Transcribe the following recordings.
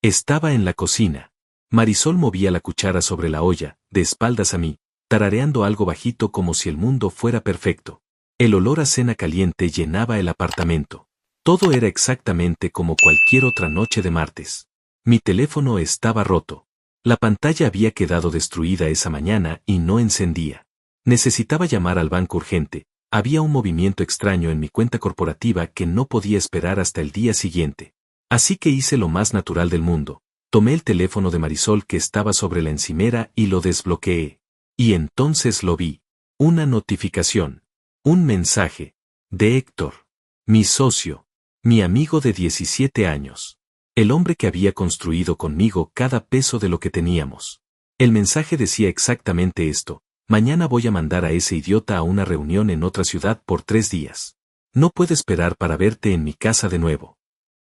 Estaba en la cocina. Marisol movía la cuchara sobre la olla, de espaldas a mí, tarareando algo bajito como si el mundo fuera perfecto. El olor a cena caliente llenaba el apartamento. Todo era exactamente como cualquier otra noche de martes. Mi teléfono estaba roto. La pantalla había quedado destruida esa mañana y no encendía. Necesitaba llamar al banco urgente. Había un movimiento extraño en mi cuenta corporativa que no podía esperar hasta el día siguiente. Así que hice lo más natural del mundo. Tomé el teléfono de Marisol que estaba sobre la encimera y lo desbloqueé. Y entonces lo vi. Una notificación. Un mensaje. De Héctor. Mi socio. Mi amigo de 17 años. El hombre que había construido conmigo cada peso de lo que teníamos. El mensaje decía exactamente esto. Mañana voy a mandar a ese idiota a una reunión en otra ciudad por 3 días. No puedo esperar para verte en mi casa de nuevo.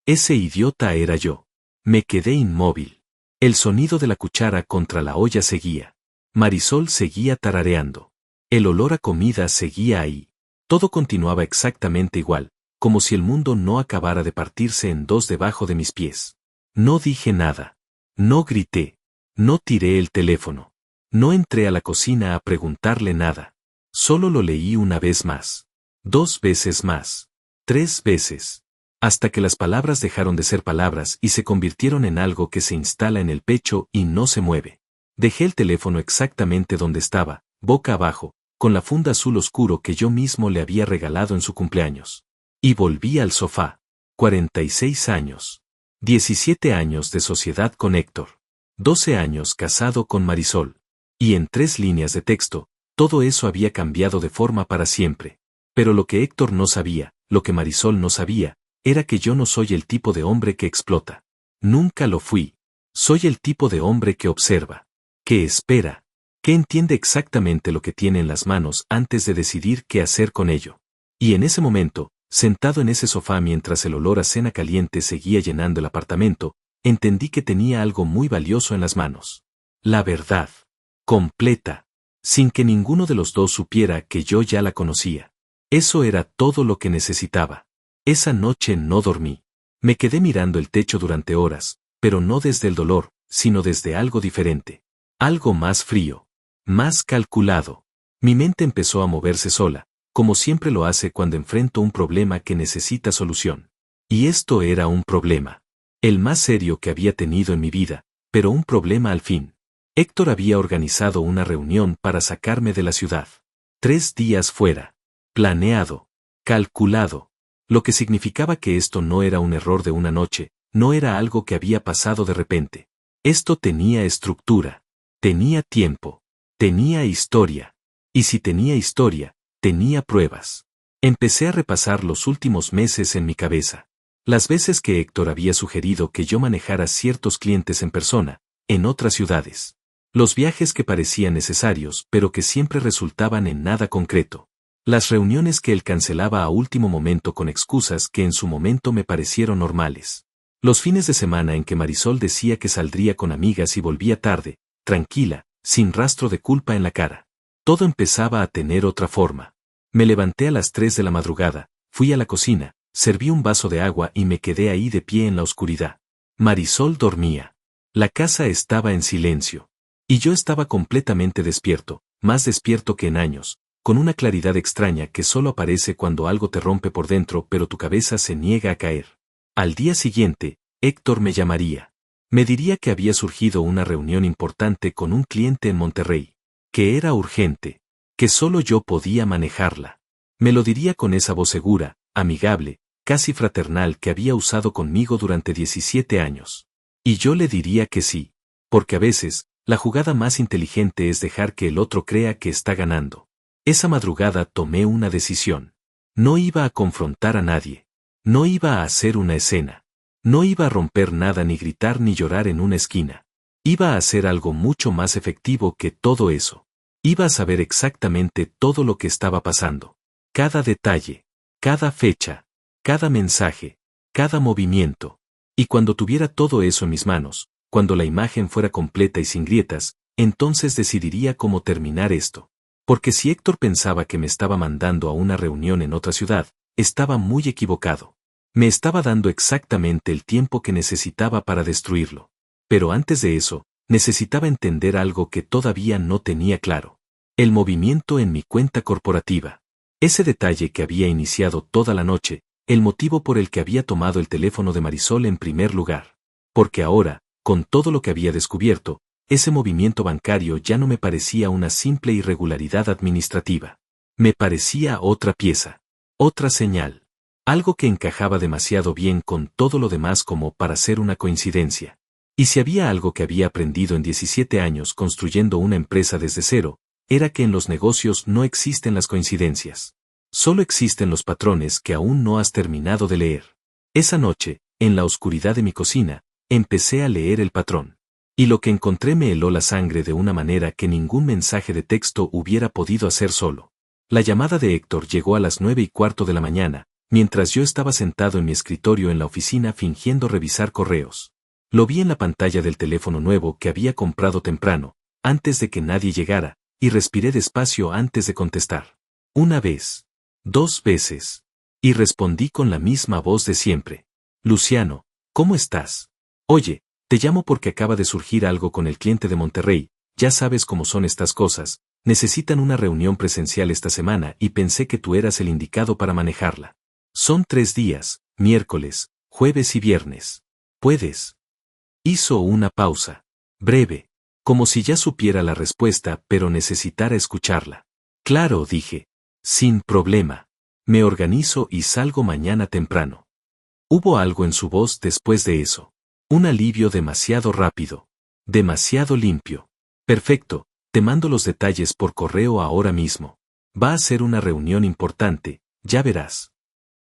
Ese idiota era yo. Me quedé inmóvil. El sonido de la cuchara contra la olla seguía. Marisol seguía tarareando. El olor a comida seguía ahí. Todo continuaba exactamente igual, como si el mundo no acabara de partirse en dos debajo de mis pies. No dije nada. No grité. No tiré el teléfono. No entré a la cocina a preguntarle nada. Solo lo leí una vez más. 2 veces más. 3 veces. Hasta que las palabras dejaron de ser palabras y se convirtieron en algo que se instala en el pecho y no se mueve. Dejé el teléfono exactamente donde estaba, boca abajo, con la funda azul oscuro que yo mismo le había regalado en su cumpleaños. Y volví al sofá. 46 años. 17 años de sociedad con Héctor. 12 años casado con Marisol. Y en 3 líneas de texto, todo eso había cambiado de forma para siempre. Pero lo que Héctor no sabía, lo que Marisol no sabía, era que yo no soy el tipo de hombre que explota. Nunca lo fui. Soy el tipo de hombre que observa, que espera, que entiende exactamente lo que tiene en las manos antes de decidir qué hacer con ello. Y en ese momento, sentado en ese sofá mientras el olor a cena caliente seguía llenando el apartamento, entendí que tenía algo muy valioso en las manos. La verdad. Completa. Sin que ninguno de los dos supiera que yo ya la conocía. Eso era todo lo que necesitaba. Esa noche no dormí. Me quedé mirando el techo durante horas, pero no desde el dolor, sino desde algo diferente. Algo más frío. Más calculado. Mi mente empezó a moverse sola, como siempre lo hace cuando enfrento un problema que necesita solución. Y esto era un problema. El más serio que había tenido en mi vida, pero un problema al fin. Héctor había organizado una reunión para sacarme de la ciudad. 3 días fuera. Planeado. Calculado. Lo que significaba que esto no era un error de una noche, no era algo que había pasado de repente. Esto tenía estructura. Tenía tiempo. Tenía historia. Y si tenía historia, tenía pruebas. Empecé a repasar los últimos meses en mi cabeza. Las veces que Héctor había sugerido que yo manejara ciertos clientes en persona, en otras ciudades. Los viajes que parecían necesarios pero que siempre resultaban en nada concreto. Las reuniones que él cancelaba a último momento con excusas que en su momento me parecieron normales. Los fines de semana en que Marisol decía que saldría con amigas y volvía tarde, tranquila, sin rastro de culpa en la cara. Todo empezaba a tener otra forma. Me levanté a las 3 de la madrugada, fui a la cocina, serví un vaso de agua y me quedé ahí de pie en la oscuridad. Marisol dormía. La casa estaba en silencio. Y yo estaba completamente despierto, más despierto que en años, con una claridad extraña que solo aparece cuando algo te rompe por dentro pero tu cabeza se niega a caer. Al día siguiente, Héctor me llamaría. Me diría que había surgido una reunión importante con un cliente en Monterrey, que era urgente, que solo yo podía manejarla. Me lo diría con esa voz segura, amigable, casi fraternal que había usado conmigo durante 17 años. Y yo le diría que sí, porque a veces, la jugada más inteligente es dejar que el otro crea que está ganando. Esa madrugada tomé una decisión. No iba a confrontar a nadie. No iba a hacer una escena. No iba a romper nada ni gritar ni llorar en una esquina. Iba a hacer algo mucho más efectivo que todo eso. Iba a saber exactamente todo lo que estaba pasando. Cada detalle, cada fecha, cada mensaje, cada movimiento. Y cuando tuviera todo eso en mis manos, cuando la imagen fuera completa y sin grietas, entonces decidiría cómo terminar esto. Porque si Héctor pensaba que me estaba mandando a una reunión en otra ciudad, estaba muy equivocado. Me estaba dando exactamente el tiempo que necesitaba para destruirlo. Pero antes de eso, necesitaba entender algo que todavía no tenía claro. El movimiento en mi cuenta corporativa. Ese detalle que había iniciado toda la noche, el motivo por el que había tomado el teléfono de Marisol en primer lugar. Porque ahora, con todo lo que había descubierto, ese movimiento bancario ya no me parecía una simple irregularidad administrativa. Me parecía otra pieza, otra señal, algo que encajaba demasiado bien con todo lo demás como para ser una coincidencia. Y si había algo que había aprendido en 17 años construyendo una empresa desde cero, era que en los negocios no existen las coincidencias. Solo existen los patrones que aún no has terminado de leer. Esa noche, en la oscuridad de mi cocina, empecé a leer el patrón. Y lo que encontré me heló la sangre de una manera que ningún mensaje de texto hubiera podido hacer solo. La llamada de Héctor llegó a las 9:15 de la mañana, mientras yo estaba sentado en mi escritorio en la oficina fingiendo revisar correos. Lo vi en la pantalla del teléfono nuevo que había comprado temprano, antes de que nadie llegara, y respiré despacio antes de contestar. Una vez. 2 veces. Y respondí con la misma voz de siempre. Luciano, ¿cómo estás? Oye, te llamo porque acaba de surgir algo con el cliente de Monterrey, ya sabes cómo son estas cosas, necesitan una reunión presencial esta semana y pensé que tú eras el indicado para manejarla. Son 3 días, miércoles, jueves y viernes. ¿Puedes? Hizo una pausa. Breve. Como si ya supiera la respuesta pero necesitara escucharla. Claro, dije. Sin problema. Me organizo y salgo mañana temprano. Hubo algo en su voz después de eso. Un alivio demasiado rápido. Demasiado limpio. Perfecto, te mando los detalles por correo ahora mismo. Va a ser una reunión importante, ya verás.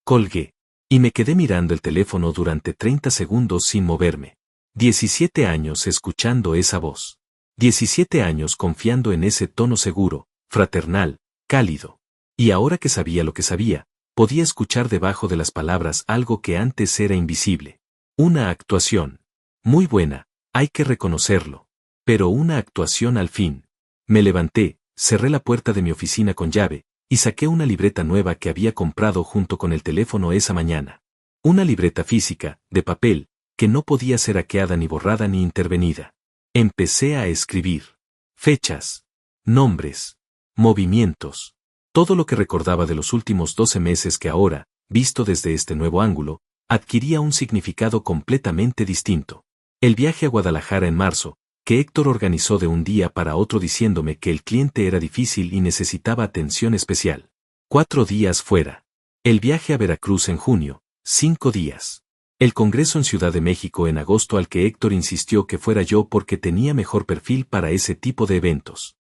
Colgué. Y me quedé mirando el teléfono durante 30 segundos sin moverme. 17 años escuchando esa voz. 17 años confiando en ese tono seguro, fraternal, cálido. Y ahora que sabía lo que sabía, podía escuchar debajo de las palabras algo que antes era invisible. Una actuación. Muy buena, hay que reconocerlo. Pero una actuación al fin. Me levanté, cerré la puerta de mi oficina con llave, y saqué una libreta nueva que había comprado junto con el teléfono esa mañana. Una libreta física, de papel, que no podía ser hackeada ni borrada ni intervenida. Empecé a escribir. Fechas. Nombres. Movimientos. Todo lo que recordaba de los últimos 12 meses que ahora, visto desde este nuevo ángulo, adquiría un significado completamente distinto. El viaje a Guadalajara en marzo, que Héctor organizó de un día para otro diciéndome que el cliente era difícil y necesitaba atención especial. 4 días fuera. El viaje a Veracruz en junio, 5 días. El congreso en Ciudad de México en agosto al que Héctor insistió que fuera yo porque tenía mejor perfil para ese tipo de eventos.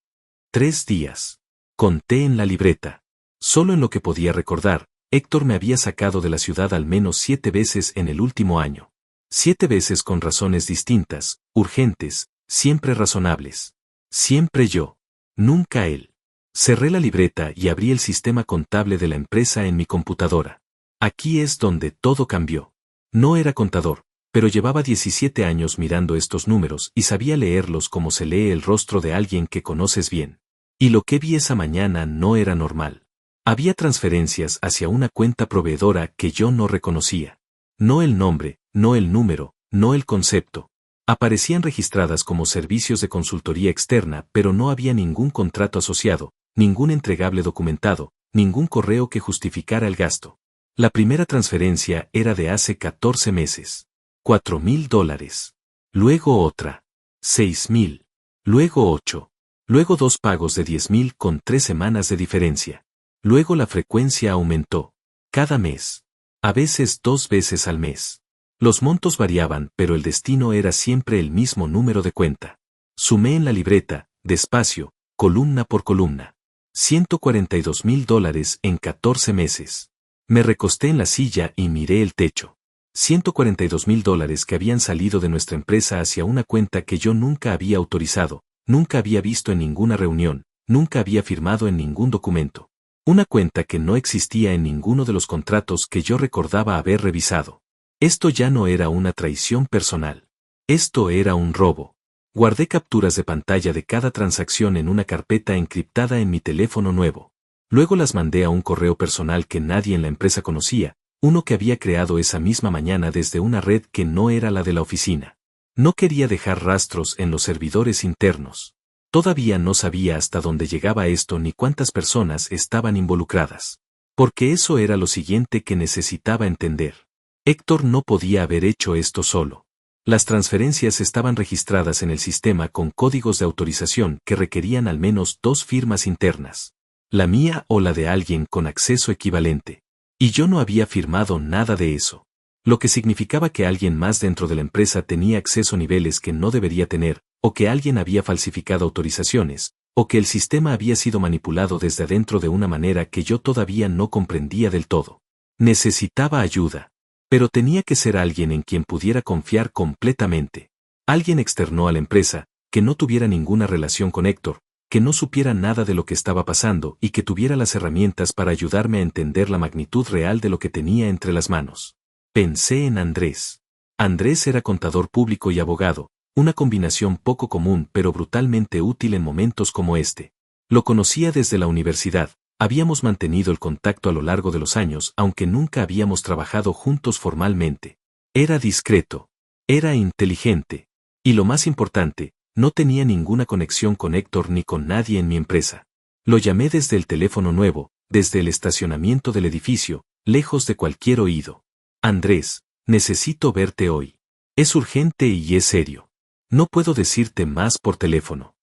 3 días. Conté en la libreta. Solo en lo que podía recordar, Héctor me había sacado de la ciudad al menos 7 veces en el último año. 7 veces con razones distintas, urgentes, siempre razonables. Siempre yo. Nunca él. Cerré la libreta y abrí el sistema contable de la empresa en mi computadora. Aquí es donde todo cambió. No era contador, pero llevaba 17 años mirando estos números y sabía leerlos como se lee el rostro de alguien que conoces bien. Y lo que vi esa mañana no era normal. Había transferencias hacia una cuenta proveedora que yo no reconocía. No el nombre, no el número, no el concepto. Aparecían registradas como servicios de consultoría externa, pero no había ningún contrato asociado, ningún entregable documentado, ningún correo que justificara el gasto. La primera transferencia era de hace 14 meses. $4,000. Luego otra. 6,000. Luego 8. Luego 2 pagos de 10,000 con 3 semanas de diferencia. Luego la frecuencia aumentó. Cada mes. A veces 2 veces al mes. Los montos variaban, pero el destino era siempre el mismo número de cuenta. Sumé en la libreta, despacio, columna por columna. $142,000 en 14 meses. Me recosté en la silla y miré el techo. $142,000 que habían salido de nuestra empresa hacia una cuenta que yo nunca había autorizado, nunca había visto en ninguna reunión, nunca había firmado en ningún documento. Una cuenta que no existía en ninguno de los contratos que yo recordaba haber revisado. Esto ya no era una traición personal. Esto era un robo. Guardé capturas de pantalla de cada transacción en una carpeta encriptada en mi teléfono nuevo. Luego las mandé a un correo personal que nadie en la empresa conocía, uno que había creado esa misma mañana desde una red que no era la de la oficina. No quería dejar rastros en los servidores internos. Todavía no sabía hasta dónde llegaba esto ni cuántas personas estaban involucradas. Porque eso era lo siguiente que necesitaba entender. Héctor no podía haber hecho esto solo. Las transferencias estaban registradas en el sistema con códigos de autorización que requerían al menos 2 firmas internas. La mía o la de alguien con acceso equivalente. Y yo no había firmado nada de eso. Lo que significaba que alguien más dentro de la empresa tenía acceso a niveles que no debería tener, o que alguien había falsificado autorizaciones, o que el sistema había sido manipulado desde adentro de una manera que yo todavía no comprendía del todo. Necesitaba ayuda. Pero tenía que ser alguien en quien pudiera confiar completamente. Alguien externo a la empresa, que no tuviera ninguna relación con Héctor, que no supiera nada de lo que estaba pasando y que tuviera las herramientas para ayudarme a entender la magnitud real de lo que tenía entre las manos. Pensé en Andrés. Andrés era contador público y abogado, una combinación poco común pero brutalmente útil en momentos como este. Lo conocía desde la universidad, habíamos mantenido el contacto a lo largo de los años aunque nunca habíamos trabajado juntos formalmente. Era discreto. Era inteligente. Y lo más importante, no tenía ninguna conexión con Héctor ni con nadie en mi empresa. Lo llamé desde el teléfono nuevo, desde el estacionamiento del edificio, lejos de cualquier oído. Andrés, necesito verte hoy. Es urgente y es serio. No puedo decirte más por teléfono.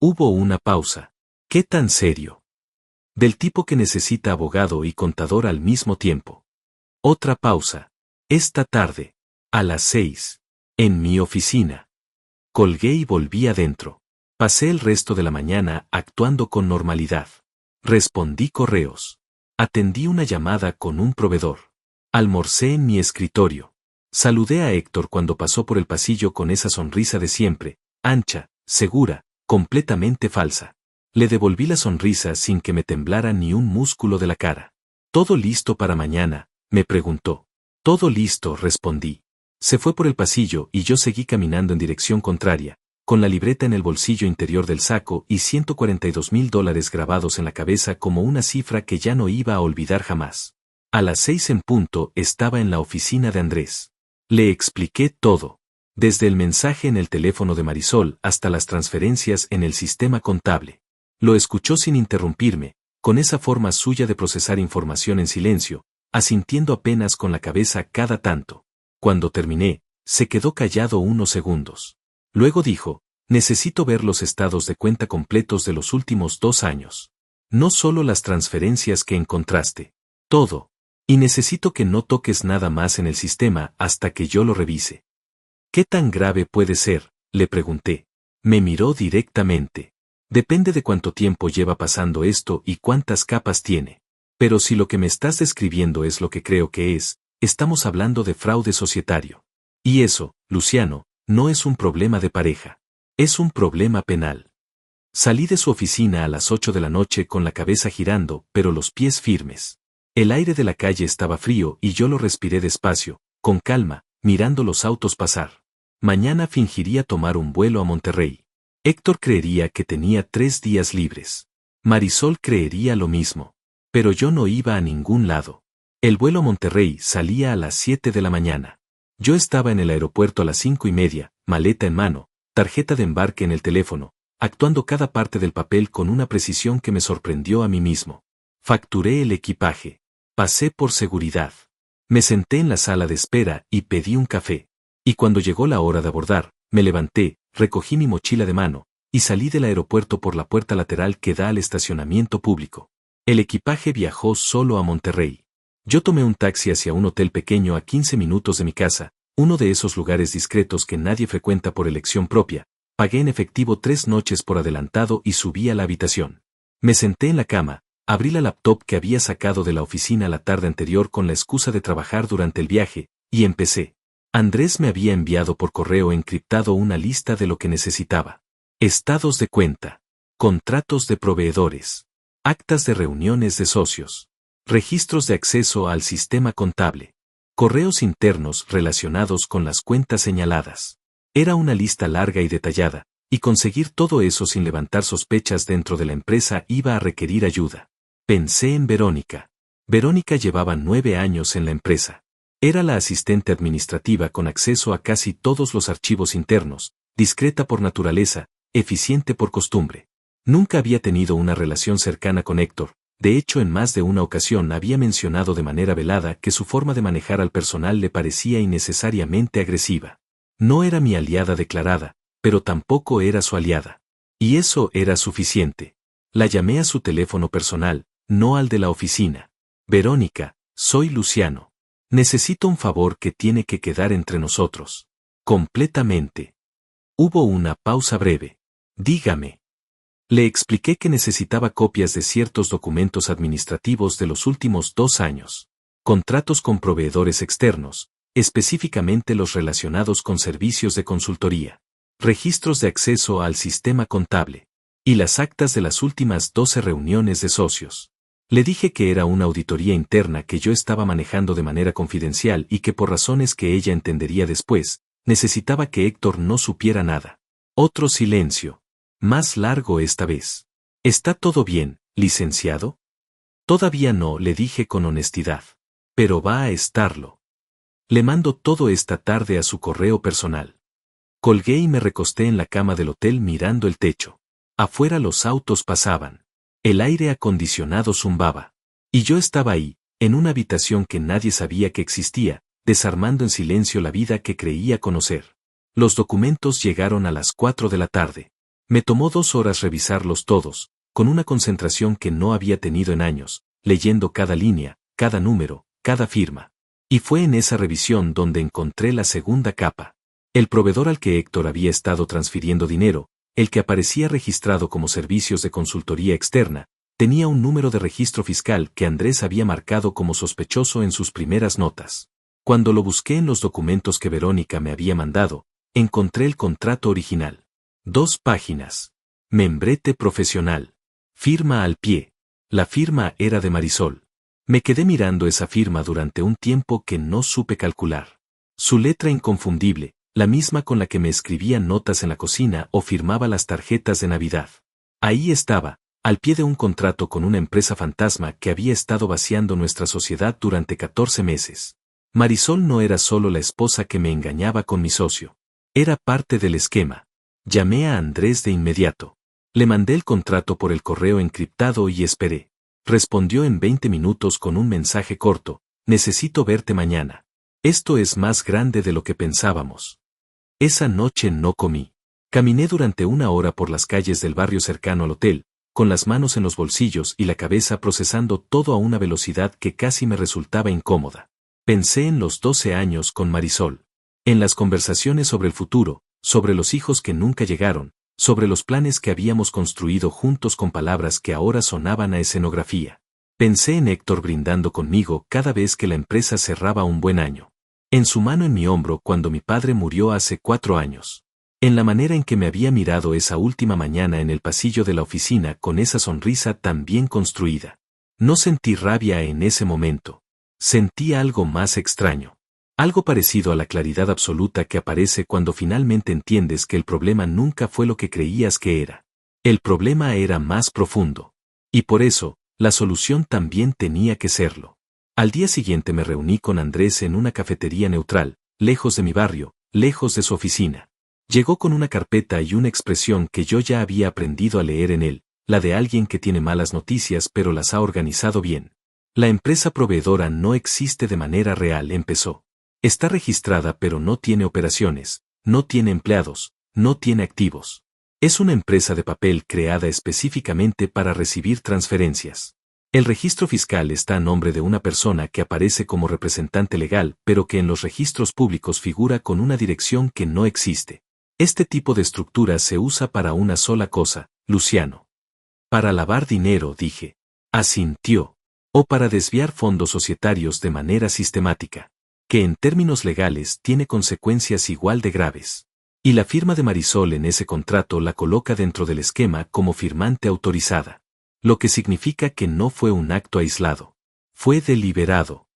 Hubo una pausa. ¿Qué tan serio? Del tipo que necesita abogado y contador al mismo tiempo. Otra pausa. Esta tarde. A las 6. En mi oficina. Colgué y volví adentro. Pasé el resto de la mañana actuando con normalidad. Respondí correos. Atendí una llamada con un proveedor. Almorcé en mi escritorio. Saludé a Héctor cuando pasó por el pasillo con esa sonrisa de siempre, ancha, segura, completamente falsa. Le devolví la sonrisa sin que me temblara ni un músculo de la cara. ¿Todo listo para mañana?, me preguntó. Todo listo, respondí. Se fue por el pasillo y yo seguí caminando en dirección contraria, con la libreta en el bolsillo interior del saco y $142,000 grabados en la cabeza como una cifra que ya no iba a olvidar jamás. A las 6 en punto estaba en la oficina de Andrés. Le expliqué todo, desde el mensaje en el teléfono de Marisol hasta las transferencias en el sistema contable. Lo escuchó sin interrumpirme, con esa forma suya de procesar información en silencio, asintiendo apenas con la cabeza cada tanto. Cuando terminé, se quedó callado unos segundos. Luego dijo, necesito ver los estados de cuenta completos de los últimos 2 años. No solo las transferencias que encontraste. Todo. Y necesito que no toques nada más en el sistema hasta que yo lo revise. ¿Qué tan grave puede ser?, le pregunté. Me miró directamente. Depende de cuánto tiempo lleva pasando esto y cuántas capas tiene. Pero si lo que me estás describiendo es lo que creo que es, estamos hablando de fraude societario. Y eso, Luciano, no es un problema de pareja. Es un problema penal. Salí de su oficina a las 8 de la noche con la cabeza girando, pero los pies firmes. El aire de la calle estaba frío y yo lo respiré despacio, con calma, mirando los autos pasar. Mañana fingiría tomar un vuelo a Monterrey. Héctor creería que tenía 3 días libres. Marisol creería lo mismo. Pero yo no iba a ningún lado. El vuelo a Monterrey salía a las 7 de la mañana. Yo estaba en el aeropuerto a las 5:30, maleta en mano, tarjeta de embarque en el teléfono, actuando cada parte del papel con una precisión que me sorprendió a mí mismo. Facturé el equipaje. Pasé por seguridad. Me senté en la sala de espera y pedí un café. Y cuando llegó la hora de abordar, me levanté, recogí mi mochila de mano, y salí del aeropuerto por la puerta lateral que da al estacionamiento público. El equipaje viajó solo a Monterrey. Yo tomé un taxi hacia un hotel pequeño a 15 minutos de mi casa, uno de esos lugares discretos que nadie frecuenta por elección propia. Pagué en efectivo 3 noches por adelantado y subí a la habitación. Me senté en la cama. Abrí la laptop que había sacado de la oficina la tarde anterior con la excusa de trabajar durante el viaje, y empecé. Andrés me había enviado por correo encriptado una lista de lo que necesitaba. Estados de cuenta. Contratos de proveedores. Actas de reuniones de socios. Registros de acceso al sistema contable. Correos internos relacionados con las cuentas señaladas. Era una lista larga y detallada, y conseguir todo eso sin levantar sospechas dentro de la empresa iba a requerir ayuda. Pensé en Verónica. Verónica llevaba 9 años en la empresa. Era la asistente administrativa con acceso a casi todos los archivos internos, discreta por naturaleza, eficiente por costumbre. Nunca había tenido una relación cercana con Héctor. De hecho, en más de una ocasión había mencionado de manera velada que su forma de manejar al personal le parecía innecesariamente agresiva. No era mi aliada declarada, pero tampoco era su aliada. Y eso era suficiente. La llamé a su teléfono personal, no al de la oficina. Verónica, soy Luciano. Necesito un favor que tiene que quedar entre nosotros. Completamente. Hubo una pausa breve. Dígame. Le expliqué que necesitaba copias de ciertos documentos administrativos de los últimos 2 años. Contratos con proveedores externos, específicamente los relacionados con servicios de consultoría. Registros de acceso al sistema contable. Y las actas de las últimas 12 reuniones de socios. Le dije que era una auditoría interna que yo estaba manejando de manera confidencial y que por razones que ella entendería después, necesitaba que Héctor no supiera nada. Otro silencio. Más largo esta vez. ¿Está todo bien, licenciado? Todavía no, le dije con honestidad. Pero va a estarlo. Le mando todo esta tarde a su correo personal. Colgué y me recosté en la cama del hotel mirando el techo. Afuera los autos pasaban. El aire acondicionado zumbaba. Y yo estaba ahí, en una habitación que nadie sabía que existía, desarmando en silencio la vida que creía conocer. Los documentos llegaron a las 4 de la tarde. Me tomó 2 horas revisarlos todos, con una concentración que no había tenido en años, leyendo cada línea, cada número, cada firma. Y fue en esa revisión donde encontré la segunda capa. El proveedor al que Héctor había estado transfiriendo dinero, el que aparecía registrado como servicios de consultoría externa, tenía un número de registro fiscal que Andrés había marcado como sospechoso en sus primeras notas. Cuando lo busqué en los documentos que Verónica me había mandado, encontré el contrato original. 2 páginas. Membrete profesional. Firma al pie. La firma era de Marisol. Me quedé mirando esa firma durante un tiempo que no supe calcular. Su letra inconfundible, la misma con la que me escribía notas en la cocina o firmaba las tarjetas de Navidad. Ahí estaba, al pie de un contrato con una empresa fantasma que había estado vaciando nuestra sociedad durante 14 meses. Marisol no era solo la esposa que me engañaba con mi socio. Era parte del esquema. Llamé a Andrés de inmediato. Le mandé el contrato por el correo encriptado y esperé. Respondió en 20 minutos con un mensaje corto: necesito verte mañana. Esto es más grande de lo que pensábamos. Esa noche no comí. Caminé durante 1 hora por las calles del barrio cercano al hotel, con las manos en los bolsillos y la cabeza procesando todo a una velocidad que casi me resultaba incómoda. Pensé en los 12 años con Marisol. En las conversaciones sobre el futuro, sobre los hijos que nunca llegaron, sobre los planes que habíamos construido juntos con palabras que ahora sonaban a escenografía. Pensé en Héctor brindando conmigo cada vez que la empresa cerraba un buen año. En su mano en mi hombro cuando mi padre murió hace 4 años. En la manera en que me había mirado esa última mañana en el pasillo de la oficina con esa sonrisa tan bien construida. No sentí rabia en ese momento. Sentí algo más extraño. Algo parecido a la claridad absoluta que aparece cuando finalmente entiendes que el problema nunca fue lo que creías que era. El problema era más profundo. Y por eso, la solución también tenía que serlo. Al día siguiente me reuní con Andrés en una cafetería neutral, lejos de mi barrio, lejos de su oficina. Llegó con una carpeta y una expresión que yo ya había aprendido a leer en él, la de alguien que tiene malas noticias pero las ha organizado bien. La empresa proveedora no existe de manera real, empezó. Está registrada pero no tiene operaciones, no tiene empleados, no tiene activos. Es una empresa de papel creada específicamente para recibir transferencias. El registro fiscal está a nombre de una persona que aparece como representante legal, pero que en los registros públicos figura con una dirección que no existe. Este tipo de estructura se usa para una sola cosa, Luciano. Para lavar dinero, dije. Asintió. O para desviar fondos societarios de manera sistemática. Que en términos legales tiene consecuencias igual de graves. Y la firma de Marisol en ese contrato la coloca dentro del esquema como firmante autorizada. Lo que significa que no fue un acto aislado. Fue deliberado.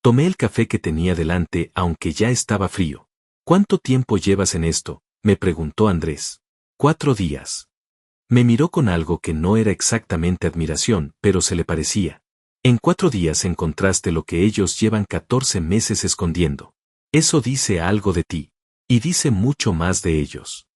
Tomé el café que tenía delante aunque ya estaba frío. ¿Cuánto tiempo llevas en esto?, me preguntó Andrés. 4 días. Me miró con algo que no era exactamente admiración, pero se le parecía. En 4 días encontraste lo que ellos llevan 14 meses escondiendo. Eso dice algo de ti. Y dice mucho más de ellos.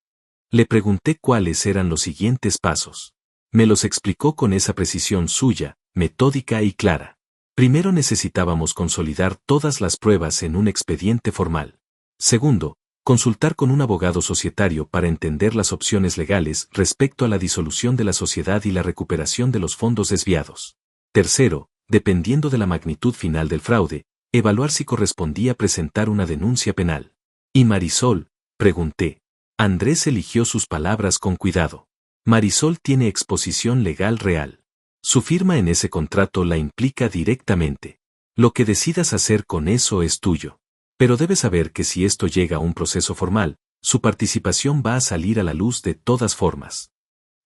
Le pregunté cuáles eran los siguientes pasos. Me los explicó con esa precisión suya, metódica y clara. Primero necesitábamos consolidar todas las pruebas en un expediente formal. Segundo, consultar con un abogado societario para entender las opciones legales respecto a la disolución de la sociedad y la recuperación de los fondos desviados. Tercero, dependiendo de la magnitud final del fraude, evaluar si correspondía presentar una denuncia penal. ¿Y Marisol?, pregunté. Andrés eligió sus palabras con cuidado. Marisol tiene exposición legal real. Su firma en ese contrato la implica directamente. Lo que decidas hacer con eso es tuyo. Pero debes saber que si esto llega a un proceso formal, su participación va a salir a la luz de todas formas.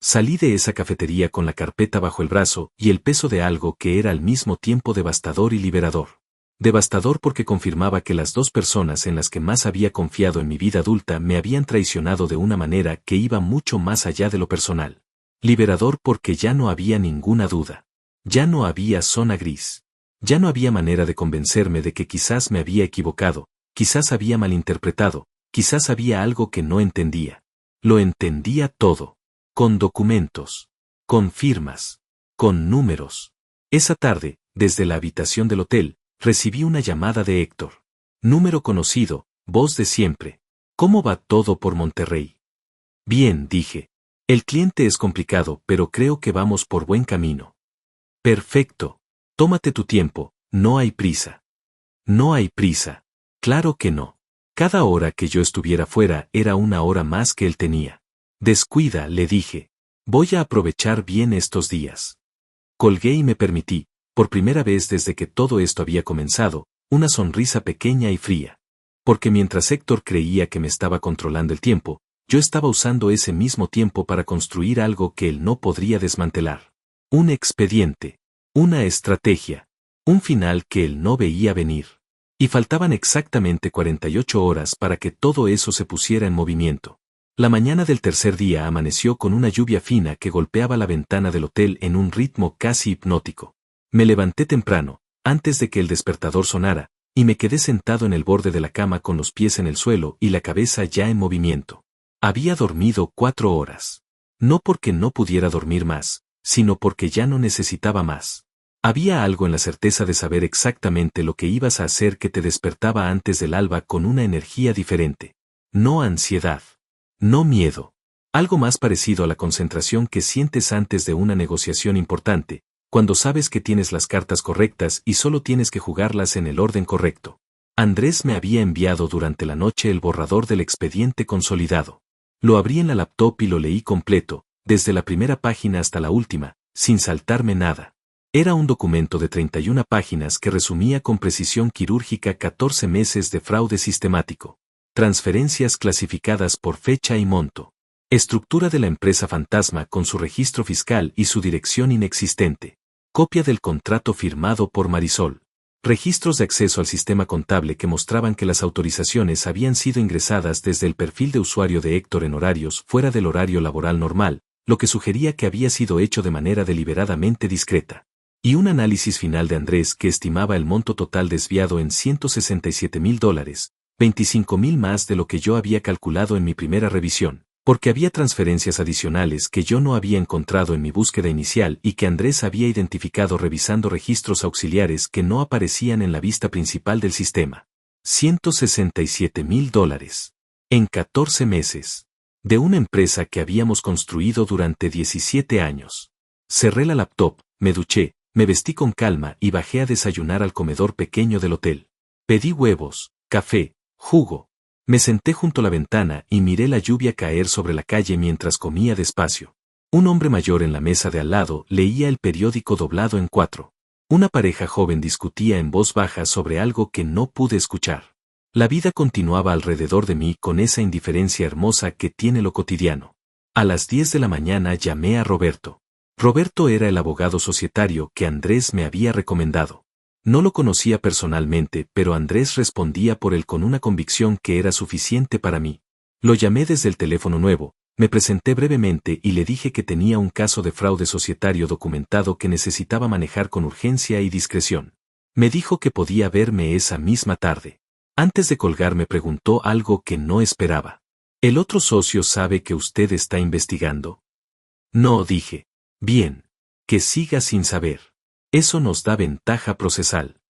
Salí de esa cafetería con la carpeta bajo el brazo y el peso de algo que era al mismo tiempo devastador y liberador. Devastador porque confirmaba que las 2 personas en las que más había confiado en mi vida adulta me habían traicionado de una manera que iba mucho más allá de lo personal. Liberador porque ya no había ninguna duda. Ya no había zona gris. Ya no había manera de convencerme de que quizás me había equivocado, quizás había malinterpretado, quizás había algo que no entendía. Lo entendía todo. Con documentos. Con firmas. Con números. Esa tarde, desde la habitación del hotel, recibí una llamada de Héctor. Número conocido, voz de siempre. ¿Cómo va todo por Monterrey? Bien, dije. El cliente es complicado, pero creo que vamos por buen camino. Perfecto. Tómate tu tiempo, no hay prisa. No hay prisa. Claro que no. Cada hora que yo estuviera fuera era una hora más que él tenía. Descuida, le dije. Voy a aprovechar bien estos días. Colgué y me permití, por primera vez desde que todo esto había comenzado, una sonrisa pequeña y fría. Porque mientras Héctor creía que me estaba controlando el tiempo, yo estaba usando ese mismo tiempo para construir algo que él no podría desmantelar. Un expediente. Una estrategia. Un final que él no veía venir. Y faltaban exactamente 48 horas para que todo eso se pusiera en movimiento. La mañana del tercer día amaneció con una lluvia fina que golpeaba la ventana del hotel en un ritmo casi hipnótico. Me levanté temprano, antes de que el despertador sonara, y me quedé sentado en el borde de la cama con los pies en el suelo y la cabeza ya en movimiento. Había dormido 4 horas. No porque no pudiera dormir más, sino porque ya no necesitaba más. Había algo en la certeza de saber exactamente lo que ibas a hacer que te despertaba antes del alba con una energía diferente. No ansiedad. No miedo. Algo más parecido a la concentración que sientes antes de una negociación importante, cuando sabes que tienes las cartas correctas y solo tienes que jugarlas en el orden correcto. Andrés me había enviado durante la noche el borrador del expediente consolidado. Lo abrí en la laptop y lo leí completo, desde la primera página hasta la última, sin saltarme nada. Era un documento de 31 páginas que resumía con precisión quirúrgica 14 meses de fraude sistemático. Transferencias clasificadas por fecha y monto. Estructura de la empresa fantasma con su registro fiscal y su dirección inexistente. Copia del contrato firmado por Marisol. Registros de acceso al sistema contable que mostraban que las autorizaciones habían sido ingresadas desde el perfil de usuario de Héctor en horarios fuera del horario laboral normal, lo que sugería que había sido hecho de manera deliberadamente discreta. Y un análisis final de Andrés que estimaba el monto total desviado en $167,000, 25,000 más de lo que yo había calculado en mi primera revisión, porque había transferencias adicionales que yo no había encontrado en mi búsqueda inicial y que Andrés había identificado revisando registros auxiliares que no aparecían en la vista principal del sistema. $167,000. En 14 meses. De una empresa que habíamos construido durante 17 años. Cerré la laptop, me duché, me vestí con calma y bajé a desayunar al comedor pequeño del hotel. Pedí huevos, café, jugo. Me senté junto a la ventana y miré la lluvia caer sobre la calle mientras comía despacio. Un hombre mayor en la mesa de al lado leía el periódico doblado en 4. Una pareja joven discutía en voz baja sobre algo que no pude escuchar. La vida continuaba alrededor de mí con esa indiferencia hermosa que tiene lo cotidiano. A las 10 de la mañana llamé a Roberto. Roberto era el abogado societario que Andrés me había recomendado. No lo conocía personalmente, pero Andrés respondía por él con una convicción que era suficiente para mí. Lo llamé desde el teléfono nuevo, Me presenté brevemente y le dije que tenía un caso de fraude societario documentado que necesitaba manejar con urgencia y discreción. Me dijo que podía verme esa misma tarde. Antes de colgar me preguntó algo que no esperaba. ¿El otro socio sabe que usted está investigando? No, dije. Bien. Que siga sin saber. Eso nos da ventaja procesal.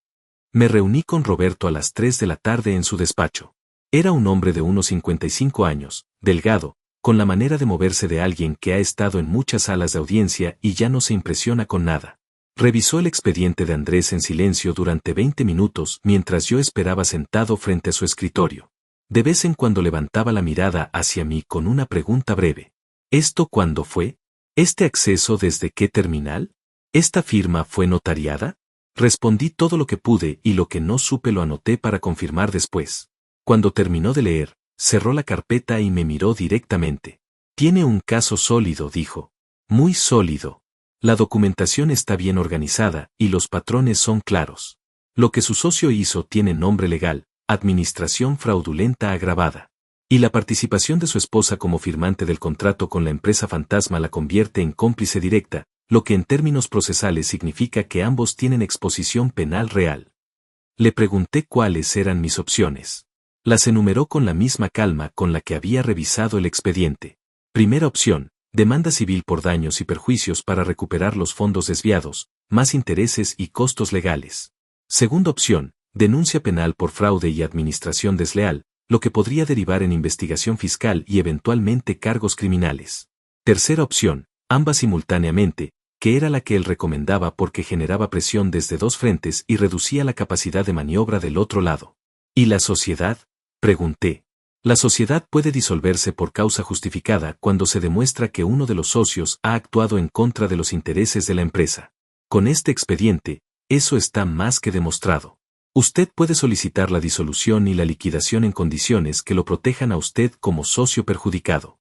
Me reuní con Roberto a las 3 de la tarde en su despacho. Era un hombre de unos 55 años, delgado, con la manera de moverse de alguien que ha estado en muchas salas de audiencia y ya no se impresiona con nada. Revisó el expediente de Andrés en silencio durante 20 minutos mientras yo esperaba sentado frente a su escritorio. De vez en cuando levantaba la mirada hacia mí con una pregunta breve. ¿Esto cuándo fue? ¿Este acceso desde qué terminal? ¿Esta firma fue notariada? Respondí todo lo que pude y lo que no supe lo anoté para confirmar después. Cuando terminó de leer, cerró la carpeta y me miró directamente. Tiene un caso sólido, dijo. Muy sólido. La documentación está bien organizada y los patrones son claros. Lo que su socio hizo tiene nombre legal, administración fraudulenta agravada. Y la participación de su esposa como firmante del contrato con la empresa fantasma la convierte en cómplice directa, lo que en términos procesales significa que ambos tienen exposición penal real. Le pregunté cuáles eran mis opciones. Las enumeró con la misma calma con la que había revisado el expediente. Primera opción, demanda civil por daños y perjuicios para recuperar los fondos desviados, más intereses y costos legales. Segunda opción, denuncia penal por fraude y administración desleal, lo que podría derivar en investigación fiscal y eventualmente cargos criminales. Tercera opción, ambas simultáneamente, que era la que él recomendaba porque generaba presión desde dos frentes y reducía la capacidad de maniobra del otro lado. ¿Y la sociedad? Pregunté. La sociedad puede disolverse por causa justificada cuando se demuestra que uno de los socios ha actuado en contra de los intereses de la empresa. Con este expediente, eso está más que demostrado. Usted puede solicitar la disolución y la liquidación en condiciones que lo protejan a usted como socio perjudicado.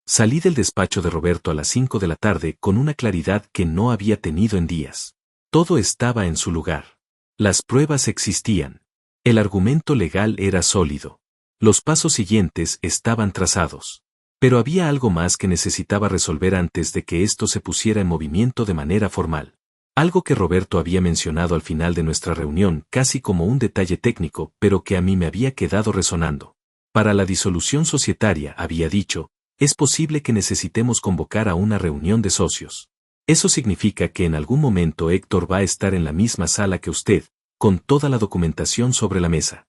Salí del despacho de Roberto a las 5 de la tarde con una claridad que no había tenido en días. Todo estaba en su lugar. Las pruebas existían. El argumento legal era sólido. Los pasos siguientes estaban trazados. Pero había algo más que necesitaba resolver antes de que esto se pusiera en movimiento de manera formal. Algo que Roberto había mencionado al final de nuestra reunión casi como un detalle técnico, pero que a mí me había quedado resonando. Para la disolución societaria, había dicho, es posible que necesitemos convocar a una reunión de socios. Eso significa que en algún momento Héctor va a estar en la misma sala que usted, con toda la documentación sobre la mesa.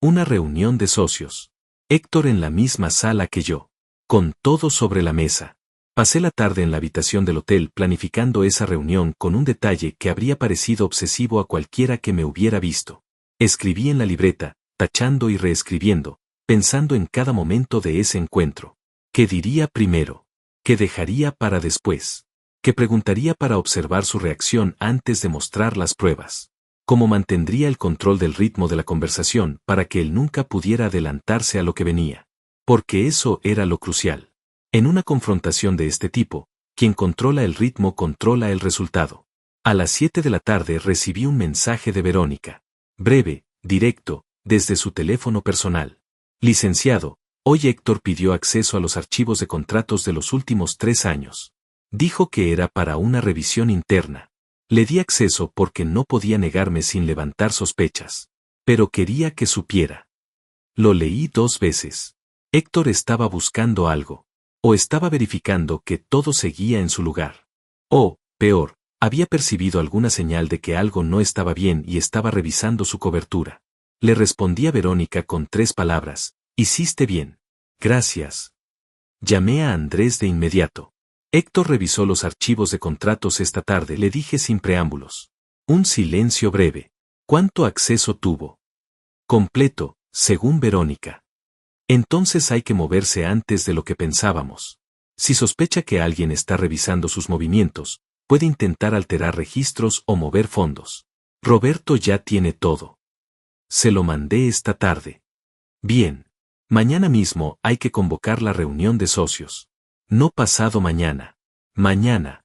Una reunión de socios. Héctor en la misma sala que yo. Con todo sobre la mesa. Pasé la tarde en la habitación del hotel planificando esa reunión con un detalle que habría parecido obsesivo a cualquiera que me hubiera visto. Escribí en la libreta, tachando y reescribiendo, pensando en cada momento de ese encuentro. ¿Qué diría primero? ¿Qué dejaría para después? ¿Qué preguntaría para observar su reacción antes de mostrar las pruebas? ¿Cómo mantendría el control del ritmo de la conversación para que él nunca pudiera adelantarse a lo que venía? Porque eso era lo crucial. En una confrontación de este tipo, quien controla el ritmo controla el resultado. A las 7 de la tarde recibí un mensaje de Verónica. Breve, directo, desde su teléfono personal. Licenciado, hoy Héctor pidió acceso a los archivos de contratos de los últimos 3 años. Dijo que era para una revisión interna. Le di acceso porque no podía negarme sin levantar sospechas. Pero quería que supiera. Lo leí 2 veces. Héctor estaba buscando algo. O estaba verificando que todo seguía en su lugar. O, peor, había percibido alguna señal de que algo no estaba bien y estaba revisando su cobertura. Le respondí a Verónica con 3 palabras. Hiciste bien. Gracias. Llamé a Andrés de inmediato. Héctor revisó los archivos de contratos esta tarde, le dije sin preámbulos. Un silencio breve. ¿Cuánto acceso tuvo? Completo, según Verónica. Entonces hay que moverse antes de lo que pensábamos. Si sospecha que alguien está revisando sus movimientos, puede intentar alterar registros o mover fondos. Roberto ya tiene todo. Se lo mandé esta tarde. Bien. Mañana mismo hay que convocar la reunión de socios. No pasado mañana. Mañana.